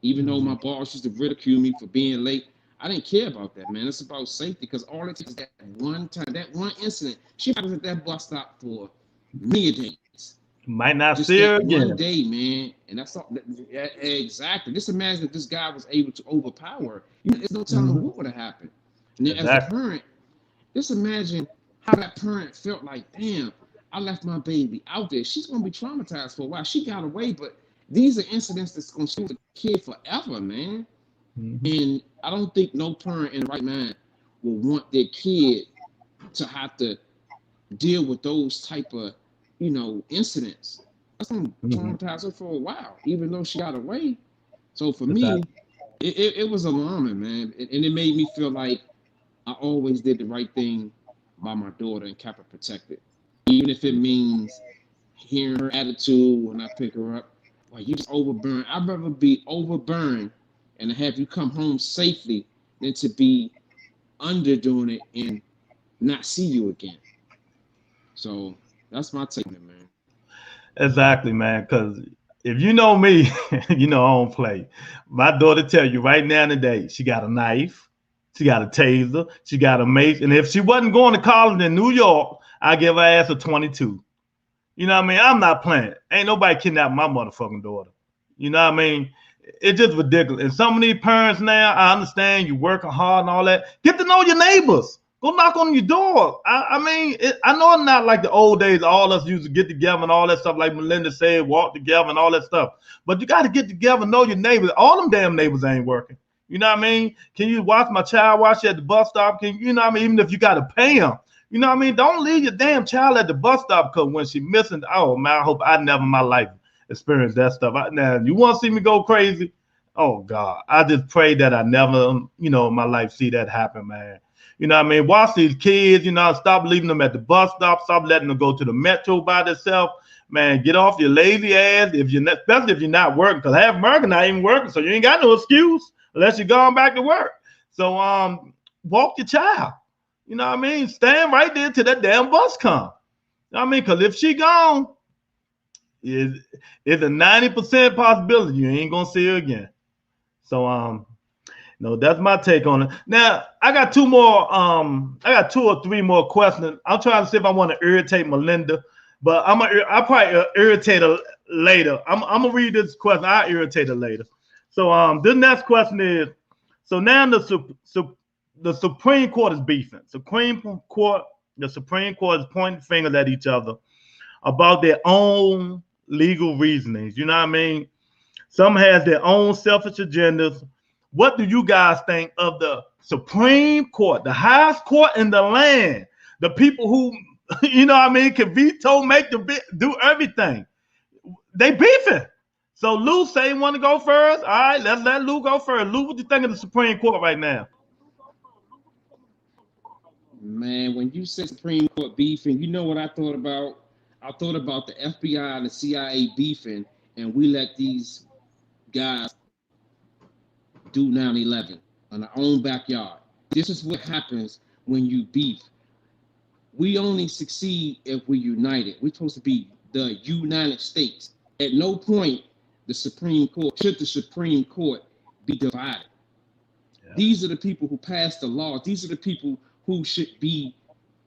Even though my boss used to ridicule me for being late, I didn't care about that, man. It's about safety because all it takes is that one time, that one incident. She was at that bus stop for many days. Might not Just see her that again. one day, man. And that's all. Exactly. Just imagine if this guy was able to overpower her. There's no telling what would have happened. And then as a parent, just imagine how that parent felt like, damn, I left my baby out there. She's going to be traumatized for a while. She got away, but these are incidents that's going to stay with the kid forever, man. And I don't think no parent in the right mind will want their kid to have to deal with those type of, incidents. That's going to traumatize her for a while, even though she got away. So for me, it was alarming, man. And it made me feel like I always did the right thing by my daughter and kept her protected. Even if it means hearing her attitude when I pick her up, well, you just overburn. I'd rather be overburned and have you come home safely than to be underdoing it and not see you again. So that's my take on it, man. Exactly, man. Because if you know me, you know I don't play. My daughter tell you right now today, she got a knife, she got a taser, she got a mace, and if she wasn't going to college in New York, I give her ass a 22. You know what I mean? I'm not playing. Ain't nobody kidnapping my motherfucking daughter. You know what I mean? It's just ridiculous. And some of these parents now, I understand you working hard and all that. Get to know your neighbors. Go knock on your door. I mean, I know it's not like the old days. All us used to get together and all that stuff, like Melinda said, walk together and all that stuff. But you got to get together, know your neighbors. All them damn neighbors ain't working. You know what I mean? Can you watch my child watch at the bus stop? You know what I mean? Even if you got to pay them. You know what I mean? Don't leave your damn child at the bus stop because when she missing, oh man, I hope I never in my life experience that stuff. Now, you want to see me go crazy? Oh God, I just pray that I never, in my life see that happen, man. You know what I mean? Watch these kids, stop leaving them at the bus stop, stop letting them go to the metro by themselves. Man, get off your lazy ass, especially if you're not working, because half America not even working, so you ain't got no excuse unless you're going back to work. So walk your child. You know what I mean? Stand right there till that damn bus come. You know what I mean? Because if she gone, it's a 90% possibility you ain't gonna see her again. So no, that's my take on it. Now I got two or three more questions. I'm trying to see if I want to irritate Melinda, but I'll probably irritate her later. I'm gonna read this question. I'll irritate her later. So this next question is: so now the Supreme Court is beefing. The Supreme Court is pointing fingers at each other about their own legal reasonings. You know what I mean? Some has their own selfish agendas. What do you guys think of the Supreme Court, the highest court in the land? The people who, can veto, do everything. They beefing. So Lou say he want to go first. All right, let's let Lou go first. Lou, what do you think of the Supreme Court right now? Man, when you said Supreme Court beefing, you know what I thought about? I thought about the FBI and the CIA beefing, and we let these guys do 9/11 on our own backyard. This is what happens when you beef. We only succeed if we're united. We're supposed to be the United States. At no point the Supreme Court, should the Supreme Court be divided? Yeah. These are the people who pass the laws. These are the people who should be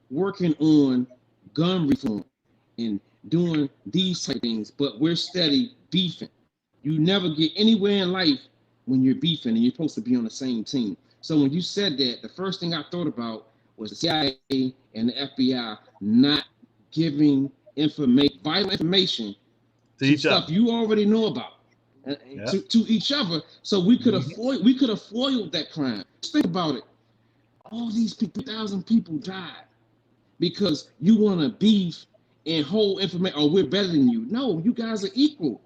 working on gun reform and doing these type of things, but we're steady beefing. You never get anywhere in life when you're beefing and you're supposed to be on the same team. So when you said that, the first thing I thought about was the CIA and the FBI not giving vital information to stuff you already know about to each other, so we could have foiled that crime. Just think about it. All these people, 1,000 people died because you want to beef and hold information, or we're better than you. No, you guys are equal.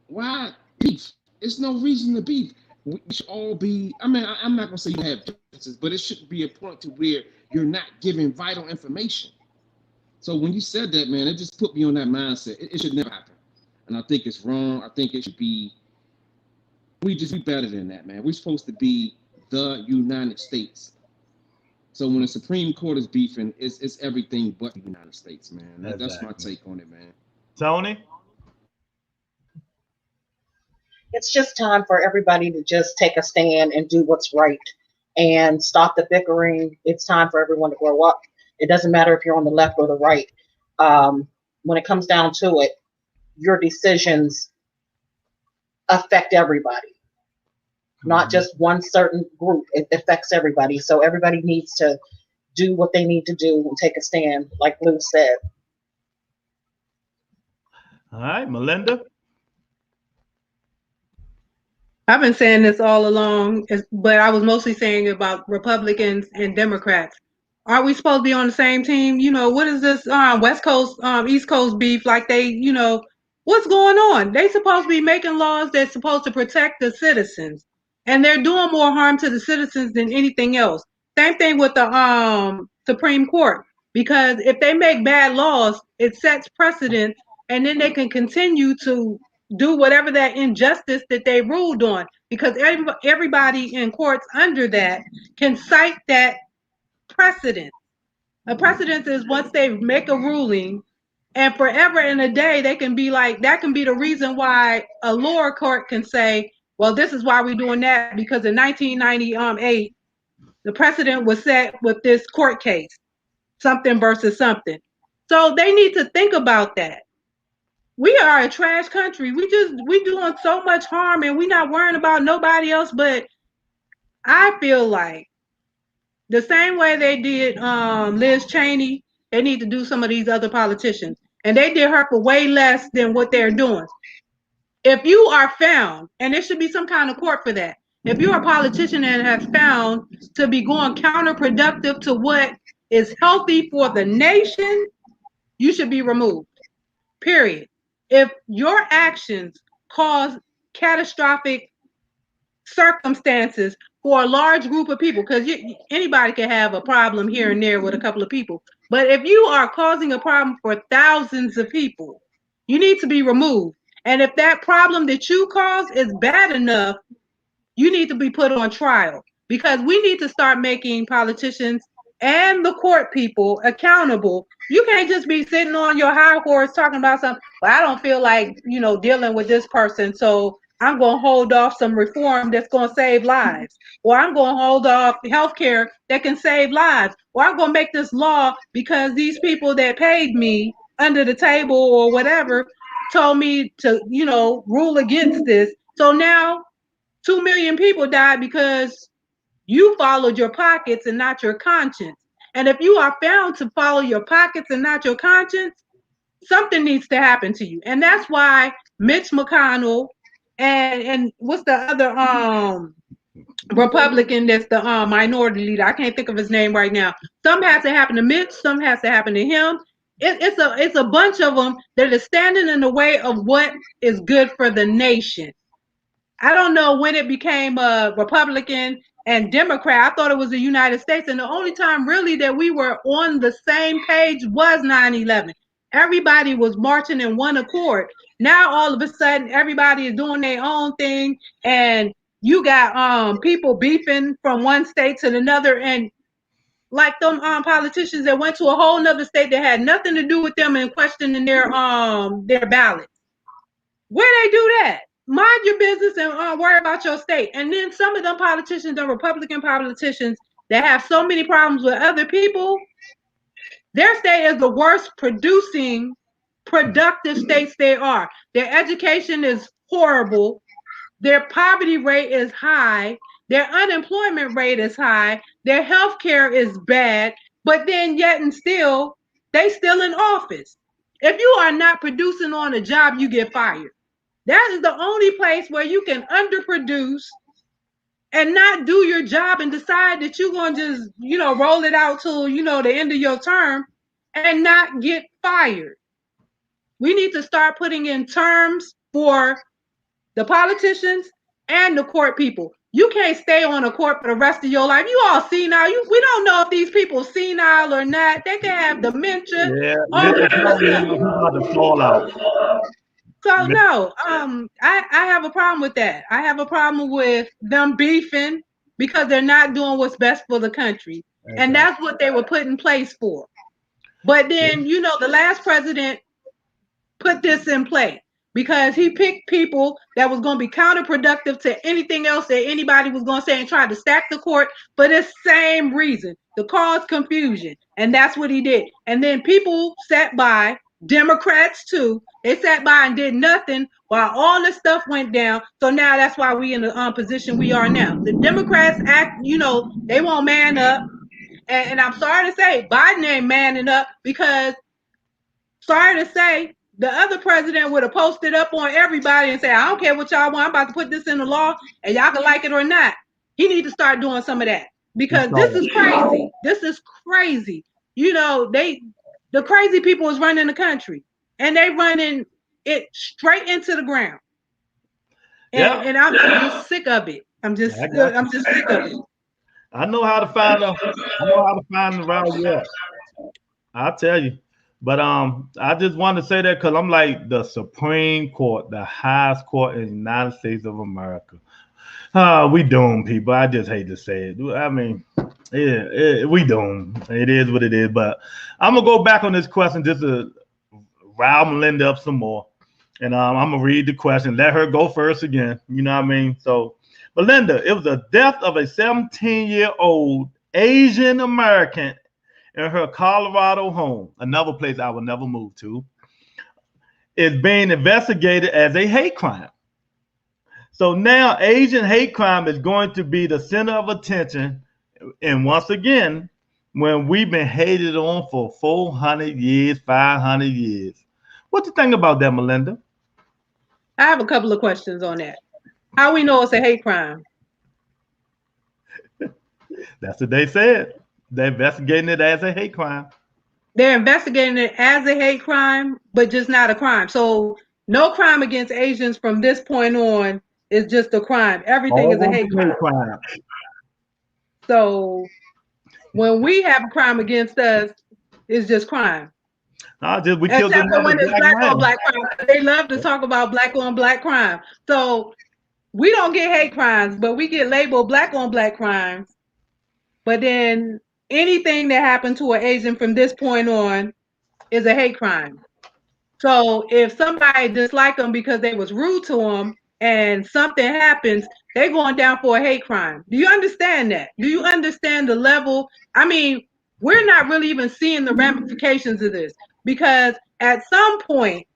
Why beef? It's no reason to beef. We should all be, I mean, I'm not going to say you have differences, but it should be a point to where you're not giving vital information. So when you said that, man, it just put me on that mindset. It should never happen. And I think it's wrong. I think it should be, we just be better than that, man. We're supposed to be the United States. So when the Supreme Court is beefing, it's everything but the United States, man. That's my take on it, man. Tony? It's just time for everybody to just take a stand and do what's right and stop the bickering. It's time for everyone to grow up. It doesn't matter if you're on the left or the right. When it comes down to it, your decisions affect everybody, not just one certain group. It affects everybody. So everybody needs to do what they need to do and take a stand, like Lou said. All right, Melinda? I've been saying this all along, but I was mostly saying about Republicans and Democrats. Are we supposed to be on the same team? You know, what is this West Coast, East Coast beef? Like they, you know, what's going on? They supposed to be making laws that's supposed to protect the citizens, and they're doing more harm to the citizens than anything else. Same thing with the Supreme Court, because if they make bad laws, it sets precedent, and then they can continue to do whatever that injustice that they ruled on, because everybody in courts under that can cite that precedent. A precedent is once they make a ruling, and forever and a day they can be like, that can be the reason why a lower court can say, well, this is why we're doing that, because in 1998 the precedent was set with this court case, something versus something. So they need to think about that. We are a trash country. We doing so much harm, and we're not worrying about nobody else. But I feel like the same way they did Liz Cheney, they need to do some of these other politicians. And they did her for way less than what they're doing. If you are found, and there should be some kind of court for that, if you're a politician and has found to be going counterproductive to what is healthy for the nation, you should be removed. Period. If your actions cause catastrophic circumstances for a large group of people, because anybody can have a problem here and there with a couple of people, but if you are causing a problem for thousands of people, you need to be removed. And if that problem that you cause is bad enough, you need to be put on trial, because we need to start making politicians and the court people accountable. You can't just be sitting on your high horse talking about something. Well, I don't feel like, you know, dealing with this person, so I'm going to hold off some reform that's going to save lives. Or I'm going to hold off healthcare that can save lives. Or I'm going to make this law because these people that paid me under the table or whatever told me to, you know, rule against this. So now 2 million people died because you followed your pockets and not your conscience. And if you are found to follow your pockets and not your conscience, something needs to happen to you. And that's why Mitch McConnell and what's the other Republican that's the minority leader? I can't think of his name right now. Something has to happen to Mitch. Something has to happen to him. It's a bunch of them that are standing in the way of what is good for the nation. I don't know when it became a Republican and Democrat. I thought it was the United States. And the only time really that we were on the same page was 9/11. Everybody was marching in one accord. Now all of a sudden everybody is doing their own thing, and you got people beefing from one state to another, and like them politicians that went to a whole nother state that had nothing to do with them and questioning their ballots. Where they do that? Mind your business and worry about your state. And then some of them politicians, the Republican politicians that have so many problems with other people, their state is the worst producing, productive states they are. Their education is horrible. Their poverty rate is high. Their unemployment rate is high. Their health care is bad. But then yet and still, they still in office. If you are not producing on a job, you get fired. That is the only place where you can underproduce and not do your job and decide that you're going to just, roll it out till, the end of your term and not get fired. We need to start putting in terms for the politicians and the court people. You can't stay on a court for the rest of your life. You all senile. We don't know if these people senile or not. They can have dementia. Yeah, this is about the fallout. So no, I have a problem with that. I have a problem with them beefing because they're not doing what's best for the country. Okay. And that's what they were put in place for. But then, the last president put this in place because he picked people that was going to be counterproductive to anything else that anybody was going to say and tried to stack the court for the same reason, to cause confusion. And that's what he did. And then people sat by, Democrats too, they sat by and did nothing while all this stuff went down. So now that's why we in the position we are now. The Democrats act, they won't man up. And I'm sorry to say, Biden ain't manning up because, sorry to say, the other president would have posted up on everybody and say, I don't care what y'all want. I'm about to put this in the law and y'all can like it or not. He needs to start doing some of that because this is crazy. This is crazy. The crazy people is running the country and they running it straight into the ground. And I'm just sick of it. I'm just sick of it. I know how to find the right way. I'll tell you. But I just want to say that because I'm like the Supreme Court, the highest court in the United States of America. We doomed, people. I just hate to say it. I mean, we doomed. It is what it is. But I'm gonna go back on this question just to rile Melinda up some more, and I'm gonna read the question. Let her go first again. You know what I mean? So, Melinda, it was the death of a 17-year-old Asian American in her Colorado home, another place I will never move to, is being investigated as a hate crime. So now Asian hate crime is going to be the center of attention. And once again, when we've been hated on for 400 years, 500 years. What do you think about that, Melinda? I have a couple of questions on that. How we know it's a hate crime? That's what they said. They're investigating it as a hate crime. They're investigating it as a hate crime, but just not a crime. So no crime against Asians from this point on is just a crime. Everything is a hate crime. So when we have a crime against us, it's just crime. We killed except for when it's black on black crime. They love to talk about black on black crime. So we don't get hate crimes, but we get labeled black on black crimes. But then anything that happened to an Asian from this point on is a hate crime. So if somebody dislike them because they was rude to them and something happens, they're going down for a hate crime. Do you understand that? Do you understand the level? I mean, we're not really even seeing the ramifications of this because at some point,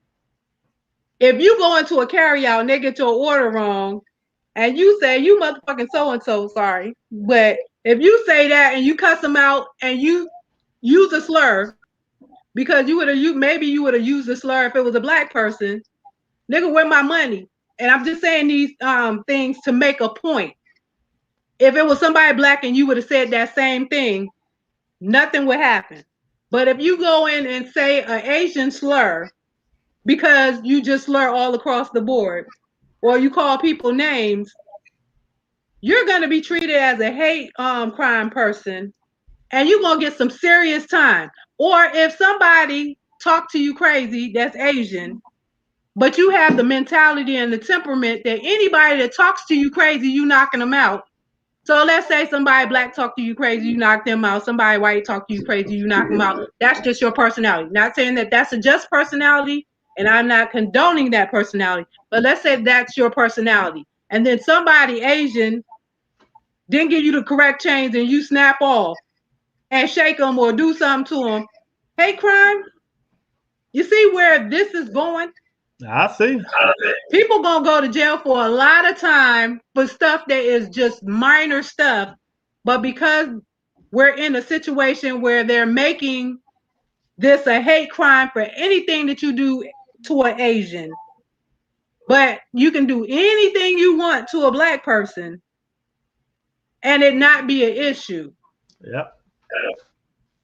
if you go into a carryout and they get your order wrong and you say, you motherfucking so-and-so, sorry, but if you say that and you cuss them out and you use a slur, because you would have used a slur if it was a black person, nigga, where my money? And I'm just saying these things to make a point. If it was somebody black and you would have said that same thing, nothing would happen. But if you go in and say an Asian slur because you just slur all across the board, or you call people names, you're going to be treated as a hate crime person, and you're going to get some serious time. Or if somebody talk to you crazy that's Asian, but you have the mentality and the temperament that anybody that talks to you crazy, you knocking them out. So let's say somebody black talk to you crazy, you knock them out. Somebody white talk to you crazy, you knock them out. That's just your personality. Not saying that that's a just personality and I'm not condoning that personality, but let's say that's your personality, and then somebody Asian didn't give you the correct change and you snap off and shake them or do something to them. Hate crime. You see where this is going? I see. People gonna go to jail for a lot of time for stuff that is just minor stuff, but because we're in a situation where they're making this a hate crime for anything that you do to an Asian, but you can do anything you want to a black person and it not be an issue. Yep.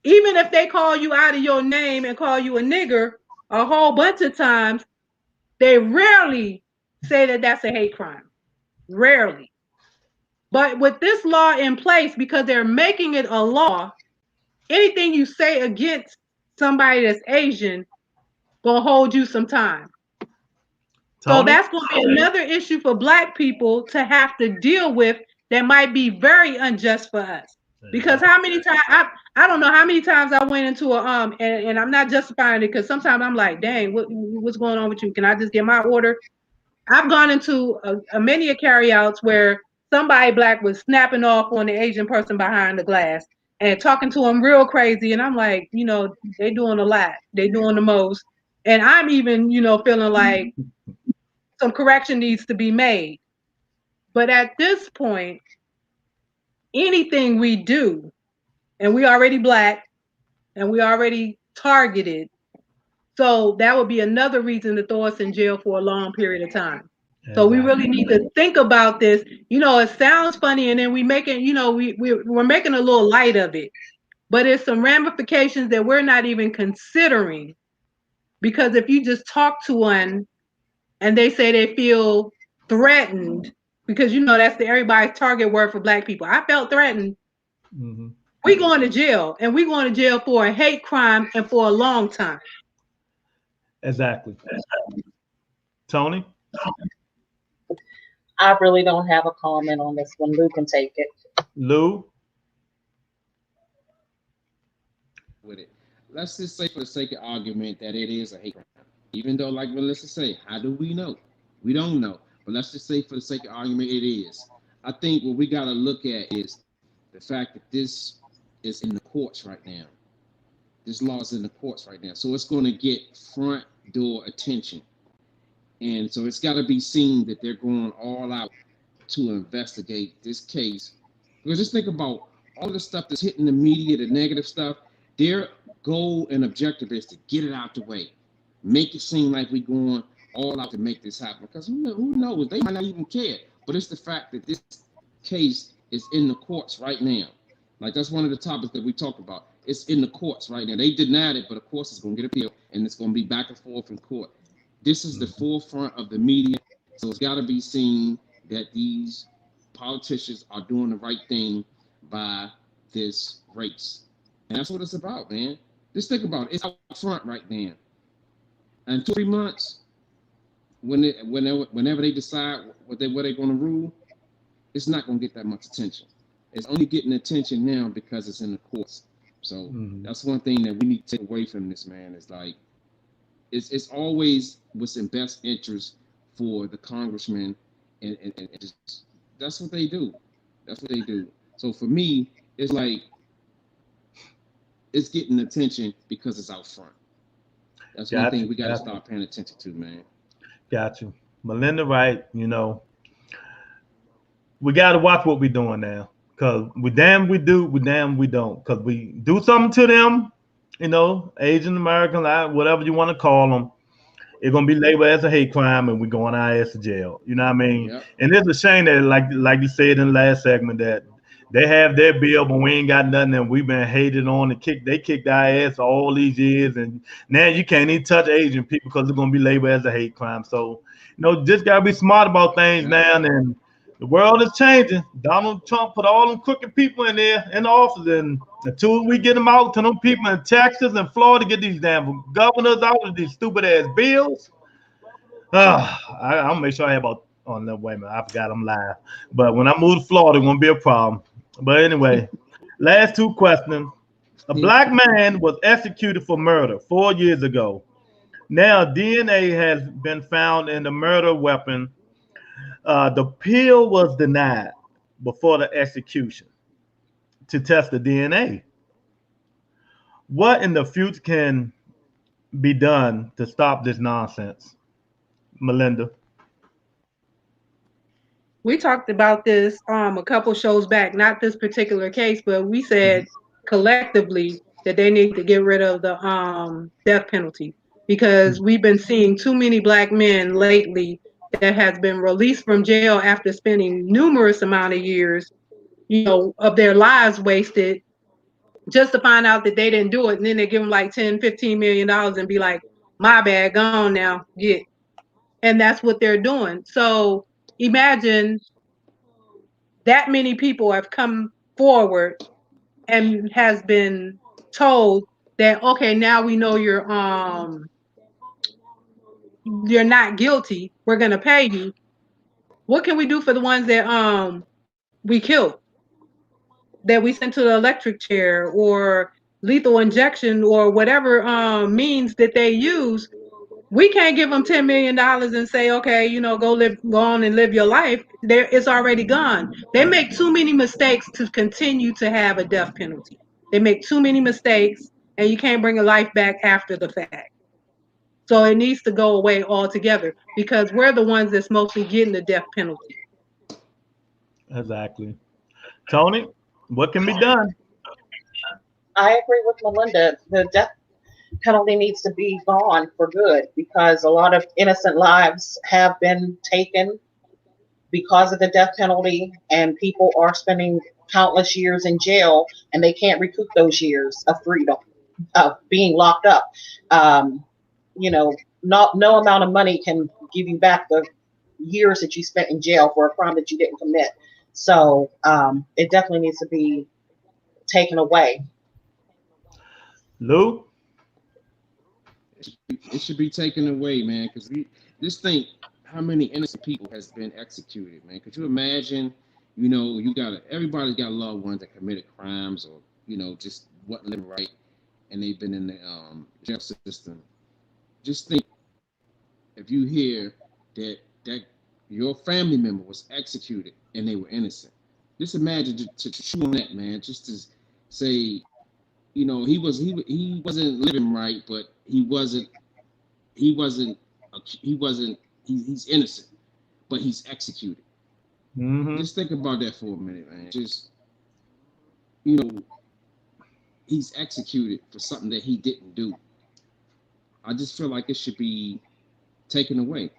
Even if they call you out of your name and call you a nigger a whole bunch of times, they rarely say that that's a hate crime. Rarely. But with this law in place, because they're making it a law, anything you say against somebody that's Asian gonna hold you some time. So Tony? that's gonna be another issue for black people to have to deal with that might be very unjust for us. Because how many times I don't know how many times I went into a and I'm not justifying it because sometimes I'm like, dang, what's going on with you? Can I just get my order? I've gone into a many carryouts where somebody black was snapping off on the Asian person behind the glass and talking to them real crazy, and I'm like, they doing a lot, they doing the most, and I'm even feeling like some correction needs to be made. But at this point, anything we do, and we already black, and we already targeted, so that would be another reason to throw us in jail for a long period of time. So we really need to think about this. It sounds funny, and then we making, we're making a little light of it, but it's some ramifications that we're not even considering. Because if you just talk to one and they say they feel threatened, because that's everybody's target word for black people. I felt threatened. Mm-hmm. We going to jail, and we going to jail for a hate crime and for a long time. Exactly. Tony? I really don't have a comment on this one. Lou can take it. Lou? With it. Let's just say for the sake of argument that it is a hate crime. Even though, like Melissa say, how do we know? We don't know. But let's just say for the sake of argument, it is. I think what we got to look at is the fact that this is in the courts right now. This law is in the courts right now. So it's going to get front door attention. And so it's got to be seen that they're going all out to investigate this case. Because just think about all the stuff that's hitting the media, the negative stuff. Their goal and objective is to get it out the way. Make it seem like we're going all out to make this happen. Because who knows? They might not even care. But it's the fact that this case is in the courts right now. Like, that's one of the topics that we talk about. It's in the courts right now. They denied it, but of course it's going to get appealed, and it's going to be back and forth in court. This is the forefront of the media, so it's got to be seen that these politicians are doing the right thing by this race. And that's what it's about, man. Just think about it. It's out front right now. And 2 or 3 months, whenever they decide what they're going to rule, it's not going to get that much attention. It's only getting attention now because it's in the courts. So that's one thing that we need to take away from this, man. It's like it's always what's in best interest for the congressman, and just, that's what they do. That's what they do. So for me, it's like it's getting attention because it's out front. That's one thing we got to start paying attention to, man. Got you. Melinda, right? We got to watch what we're doing now. Because we damn we do, we damn we don't. Because we do something to them, Asian American, whatever you want to call them, it's going to be labeled as a hate crime, and we're going our ass to jail. You know what I mean? Yep. And it's a shame that, like you said in the last segment, that they have their bill, but we ain't got nothing, and we've been hated on and they kicked our ass all these years, and now you can't even touch Asian people because it's going to be labeled as a hate crime. So, just got to be smart about things now, and the world is changing. Donald Trump put all them crooked people in there in the office, and until we get them out to them people in Texas and Florida, get these damn governors out of these stupid ass bills. I'll make sure I have about no, wait a minute, I forgot I'm live. But when I move to Florida, it's gonna be a problem. But anyway, last 2 questions. A black man was executed for murder 4 years ago. Now, DNA has been found in the murder weapon. The pill was denied before the execution to test the DNA. What in the future can be done to stop this nonsense, Melinda? We talked about this a couple shows back, not this particular case, but we Mhm. said collectively that they need to get rid of the death penalty because we've been seeing too many black men lately that has been released from jail after spending numerous amount of years, of their lives wasted just to find out that they didn't do it, and then they give them like 10, $15 million and be like, my bad, gone now, get. And that's what they're doing. So imagine that many people have come forward and has been told that, okay, now we know you're not guilty, we're going to pay you. What can we do for the ones that we killed, that we sent to the electric chair or lethal injection or whatever means that they use? We can't give them $10 million and say, okay, go on and live your life. There, it's already gone. They make too many mistakes to continue to have a death penalty. They make too many mistakes, and you can't bring a life back after the fact. So it needs to go away altogether because we're the ones that's mostly getting the death penalty. Exactly. Tony, what can be done? I agree with Melinda. The death penalty needs to be gone for good because a lot of innocent lives have been taken because of the death penalty, and people are spending countless years in jail and they can't recoup those years of freedom of being locked up. Um, not no amount of money can give you back the years that you spent in jail for a crime that you didn't commit. So it definitely needs to be taken away. Lou? It should be taken away, man. Because we just think how many innocent people has been executed, man. Could you imagine? You got everybody's got loved ones that committed crimes or just wasn't living right, and they've been in the jail system. Just think if you hear that your family member was executed and they were innocent. Just imagine to chew on that, man. Just to say, he wasn't living right, but he wasn't he's innocent, but he's executed. Mm-hmm. Just think about that for a minute, man. Just you know, he's executed for something that he didn't do. I just feel like it should be taken away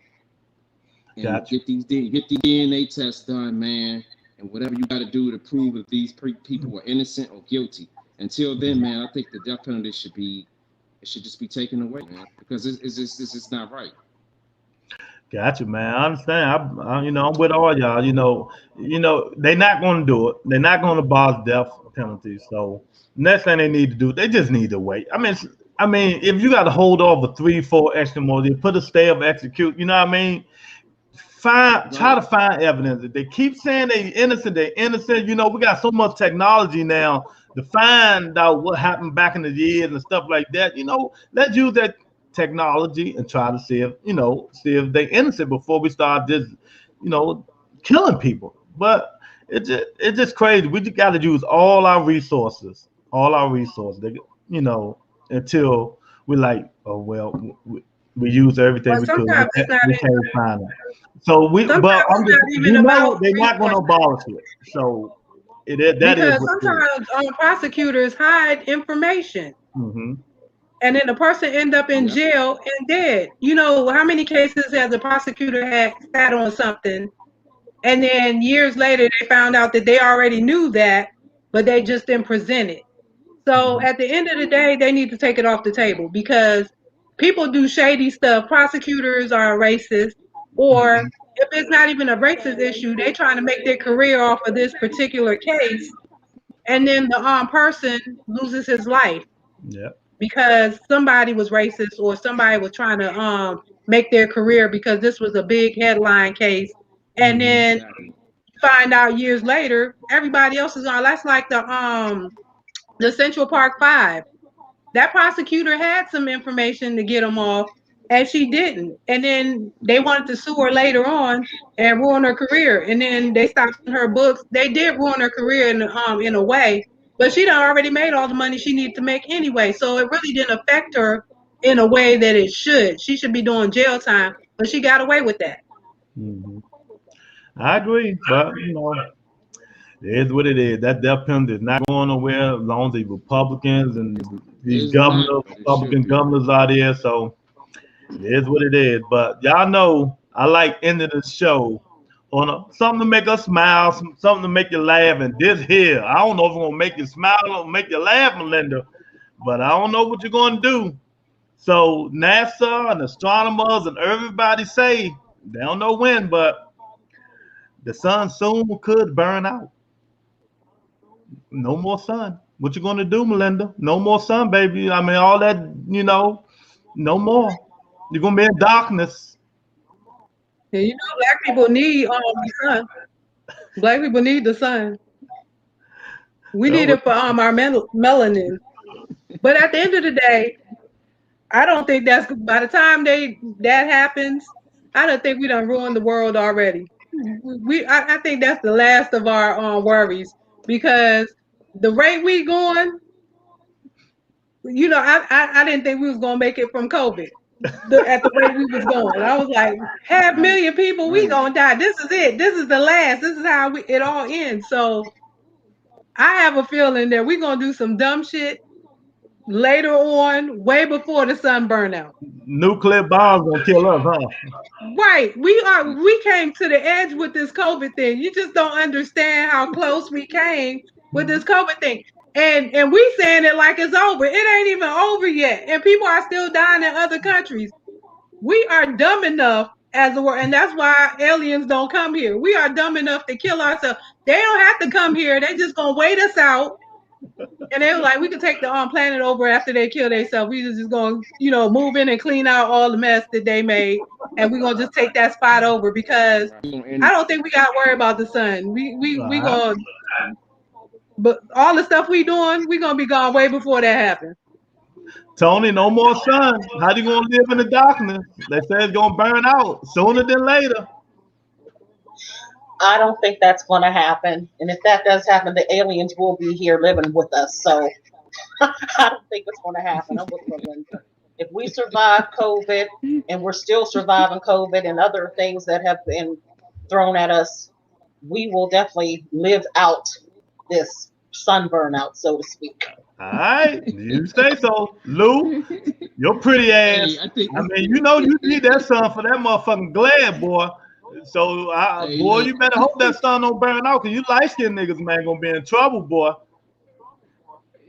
and Gotcha. get the DNA test done, man, and whatever you got to do to prove if these people were innocent or guilty. Until then, man, I think the death penalty should just be taken away, man, because it's just not right. Gotcha, man. I understand. I'm with all y'all. They're not going to do it. They're not going to abolish death penalty. So next thing they need to do, they just need to wait. I mean, if you got to hold off for 3, 4 extra more, they put a stay of execute. You know what I mean? Try to Right. find evidence. If they keep saying they innocent, they innocent. We got so much technology now to find out what happened back in the years and stuff like that. Let's use that technology and try to see if they innocent before we start just, you know, killing people. But it's just crazy. We just got to use all our resources. You know, until we're like, oh well, we use everything But we could. sometimes it's not We even, can't find them. So but sometimes I'm it's just, not even about they're not going to resources abolish it. So that is because what it is. sometimes prosecutors hide information. Mm-hmm. And then the person end up in Yep. jail and dead. You know how many cases has a prosecutor had sat on something, and then years later they found out that they already knew that, but they just didn't present it. So Mm-hmm. at the end of the day, they need to take it off the table because people do shady stuff. Prosecutors are racist, or Mm-hmm. if it's not even a racist issue, they trying to make their career off of this particular case, and then the person loses his life Yeah. because somebody was racist or somebody was trying to make their career because this was a big headline case, and Mm-hmm. then Exactly. find out years later everybody else is on. That's like the Central Park Five. That prosecutor had some information to get him off, and she didn't. And then they wanted to sue her later on and ruin her career. And then they stopped her books. They did ruin her career in a way, but she done already made all the money she needed to make anyway. So it really didn't affect her in a way that it should. She should be doing jail time, but she got away with that. Mhm. I agree, but it is what it is. That death penalty is not going nowhere as long as the Republicans and these It's not, but it Republican should be. governors out there. So it is what it is. But y'all know I like ending the show on something to make us smile, something to make you laugh. And this here, I don't know if it's gonna make you smile or make you laugh, Melinda, but I don't know what you're gonna do. So NASA and astronomers and everybody say they don't know when, but the sun soon could burn out. No more sun. What you gonna do, Melinda? No more sun, baby. I mean, all that, no more. You're gonna be in darkness. And black people need the sun. Black people need the sun. We Well, need it for our melanin. But at the end of the day, I don't think that's by the time that happens. I don't think we done ruined the world already. I think that's the last of our worries because the rate we going, I didn't think we was gonna make it from COVID. At the rate we was going, I was like, 500,000 people, we Right. gonna die. This is it. This is the last. This is how it all ends. So I have a feeling that we're gonna do some dumb shit later on, way before the sun burn out. nuclear bombs gonna kill us, huh? Right. We came to the edge with this COVID thing. You just don't understand how close we came with this COVID thing. And we saying it like it's over. It ain't even over yet. And people are still dying in other countries. We are dumb enough as a world, and that's why aliens don't come here. We are dumb enough to kill ourselves. They don't have to come here. They just gonna wait us out. And they were like, we can take the planet over after they kill themselves. We just gonna, move in and clean out all the mess that they made, and we're gonna just take that spot over because Right. We gonna end I it. don't think we gotta worry about the sun. We Right. gonna, but all the stuff we doing, we gonna be gone way before that happens. Tony, no more sun. How you gonna live in the darkness? They say it's gonna burn out sooner than later. I don't think that's going to happen. And if that does happen, the aliens will be here living with us. So I don't think it's going to happen. I'm with Melinda. If we survive COVID and we're still surviving COVID and other things that have been thrown at us, we will definitely live out this sunburn out, so to speak. All right, you say so, Lou. Your pretty ass. Hey, I think. I mean, you need that sun for that motherfucking glare, boy. So, Hey, boy, look. you better hope that sun don't burn out, cause you light skinned niggas, man, gonna be in trouble, boy.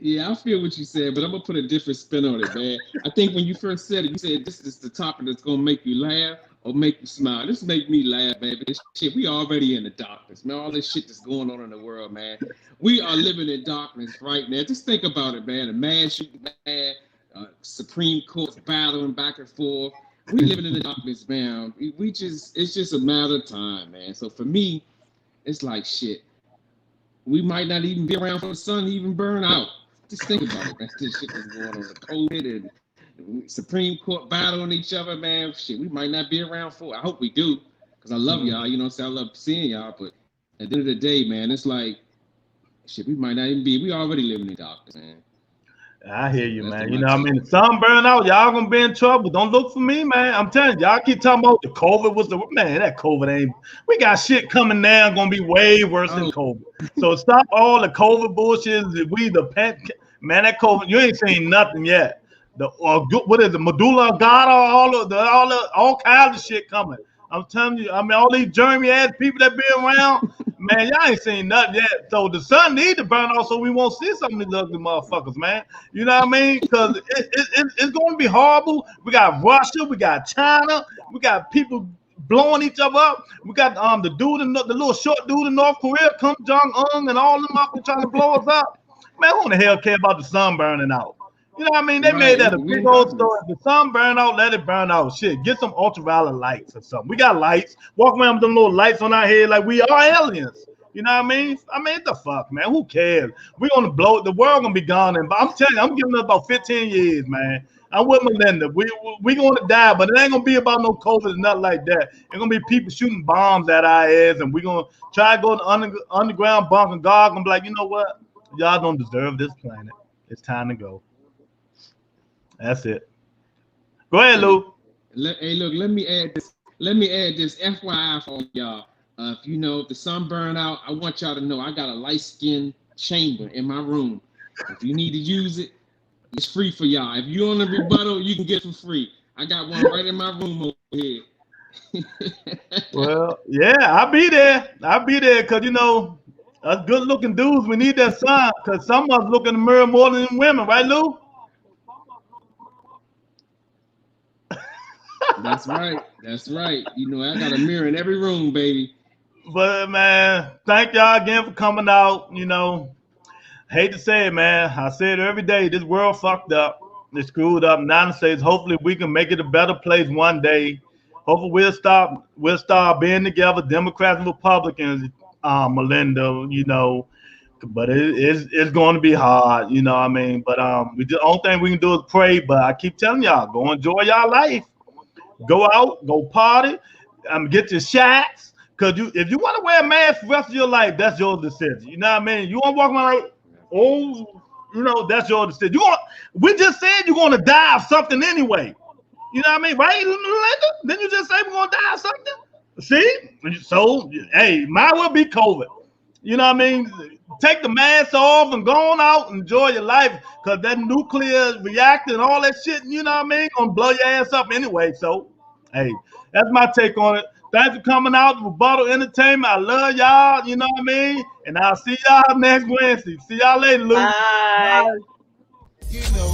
Yeah, I feel what you said, but I'm gonna put a different spin on it, man. I think when you first said it, you said this is the topic that's gonna make you laugh or make you smile. This make me laugh, man. This shit, we already in the darkness, man. All this shit that's going on in the world, man. We are living in darkness right now. Just think about it, man. A mass shooting, man. Supreme Court's battling back and forth. We living in the darkness, man. It's just a matter of time, man. So for me, it's like shit. We might not even be around for the sun to even burn out. Just think about it, man. This shit is going on with COVID and Supreme Court battling each other, man. Shit, we might not be around for it. I hope we do, because I love y'all. You know what I'm saying? I love seeing y'all, but at the end of the day, man, it's like, shit, we might not even be. We already living in darkness, man. I hear you, That's man. the You know what I mindset. mean? The sun burn out, y'all gonna be in trouble. Don't look for me, man. I'm telling you, y'all keep talking about the COVID was the man. That COVID ain't. We got shit coming now, gonna be way worse than Oh, COVID. So stop all the COVID bullshit. We the pet, man. That COVID, you ain't seen nothing yet. What is it? Medulla oblongata, all kinds of shit coming. I'm telling you. I mean, all these germy ass people that be around, man. Y'all ain't seen nothing yet. So the sun need to burn off so we won't see some of these ugly motherfuckers, man. You know what I mean? Because it's going to be horrible. We got Russia, we got China, we got people blowing each other up. We got the little short dude in North Korea, Kim Jong Un, and all them motherfuckers trying to blow us up. Man, who in the hell care about the sun burning out? You know what I mean? They made right. that a We big in old darkness. story. If the sun burn out, let it burn out. Shit, get some ultraviolet lights or something. We got lights. Walk around with them little lights on our head like we are aliens. You know what I mean? The fuck, man. Who cares? We're gonna blow. The world gonna be gone. And I'm telling you, I'm giving it about 15 years, man. I'm with Melinda. We gonna die, but it ain't gonna be about no COVID and nothing like that. It's gonna be people shooting bombs at our ass, and we gonna try to go to underground bunker. And God gonna be like, you know what? Y'all don't deserve this planet. It's time to go. That's it. Go ahead, Lou. Hey, look. Let me add this. FYI for y'all. If the sun burn out, I want y'all to know I got a light skin chamber in my room. If you need to use it, it's free for y'all. If you on a rebuttal, you can get it for free. I got one right in my room over here. Well, yeah, I'll be there. Because, us good looking dudes, we need that sun. Because some of us look in the mirror more than women, right, Lou? That's right. I got a mirror in every room, baby. But, man, thank y'all again for coming out. Hate to say it, man. I say it every day. This world fucked up. It's screwed up. United States. Hopefully, we can make it a better place one day. Hopefully, we'll start being together, Democrats and Republicans, Melinda. But it's going to be hard. You know what I mean? But the only thing we can do is pray. But I keep telling y'all, go enjoy y'all life. Go out, go party, get your shots. Because if you want to wear a mask for the rest of your life, that's your decision. You know what I mean? You want to walk around like, that's your decision. We just said you're going to die of something anyway. You know what I mean? Right, Linda? Didn't you just say we're going to die of something? See? So, hey, might well be COVID. You know what I mean? Take the mask off and go on out and enjoy your life because that nuclear reactor and all that shit, you know what I mean, gonna blow your ass up anyway. So, hey, that's my take on it. Thanks for coming out to Rebuttal Entertainment. I love y'all, you know what I mean? And I'll see y'all next Wednesday. See y'all later, Lou. Bye. You know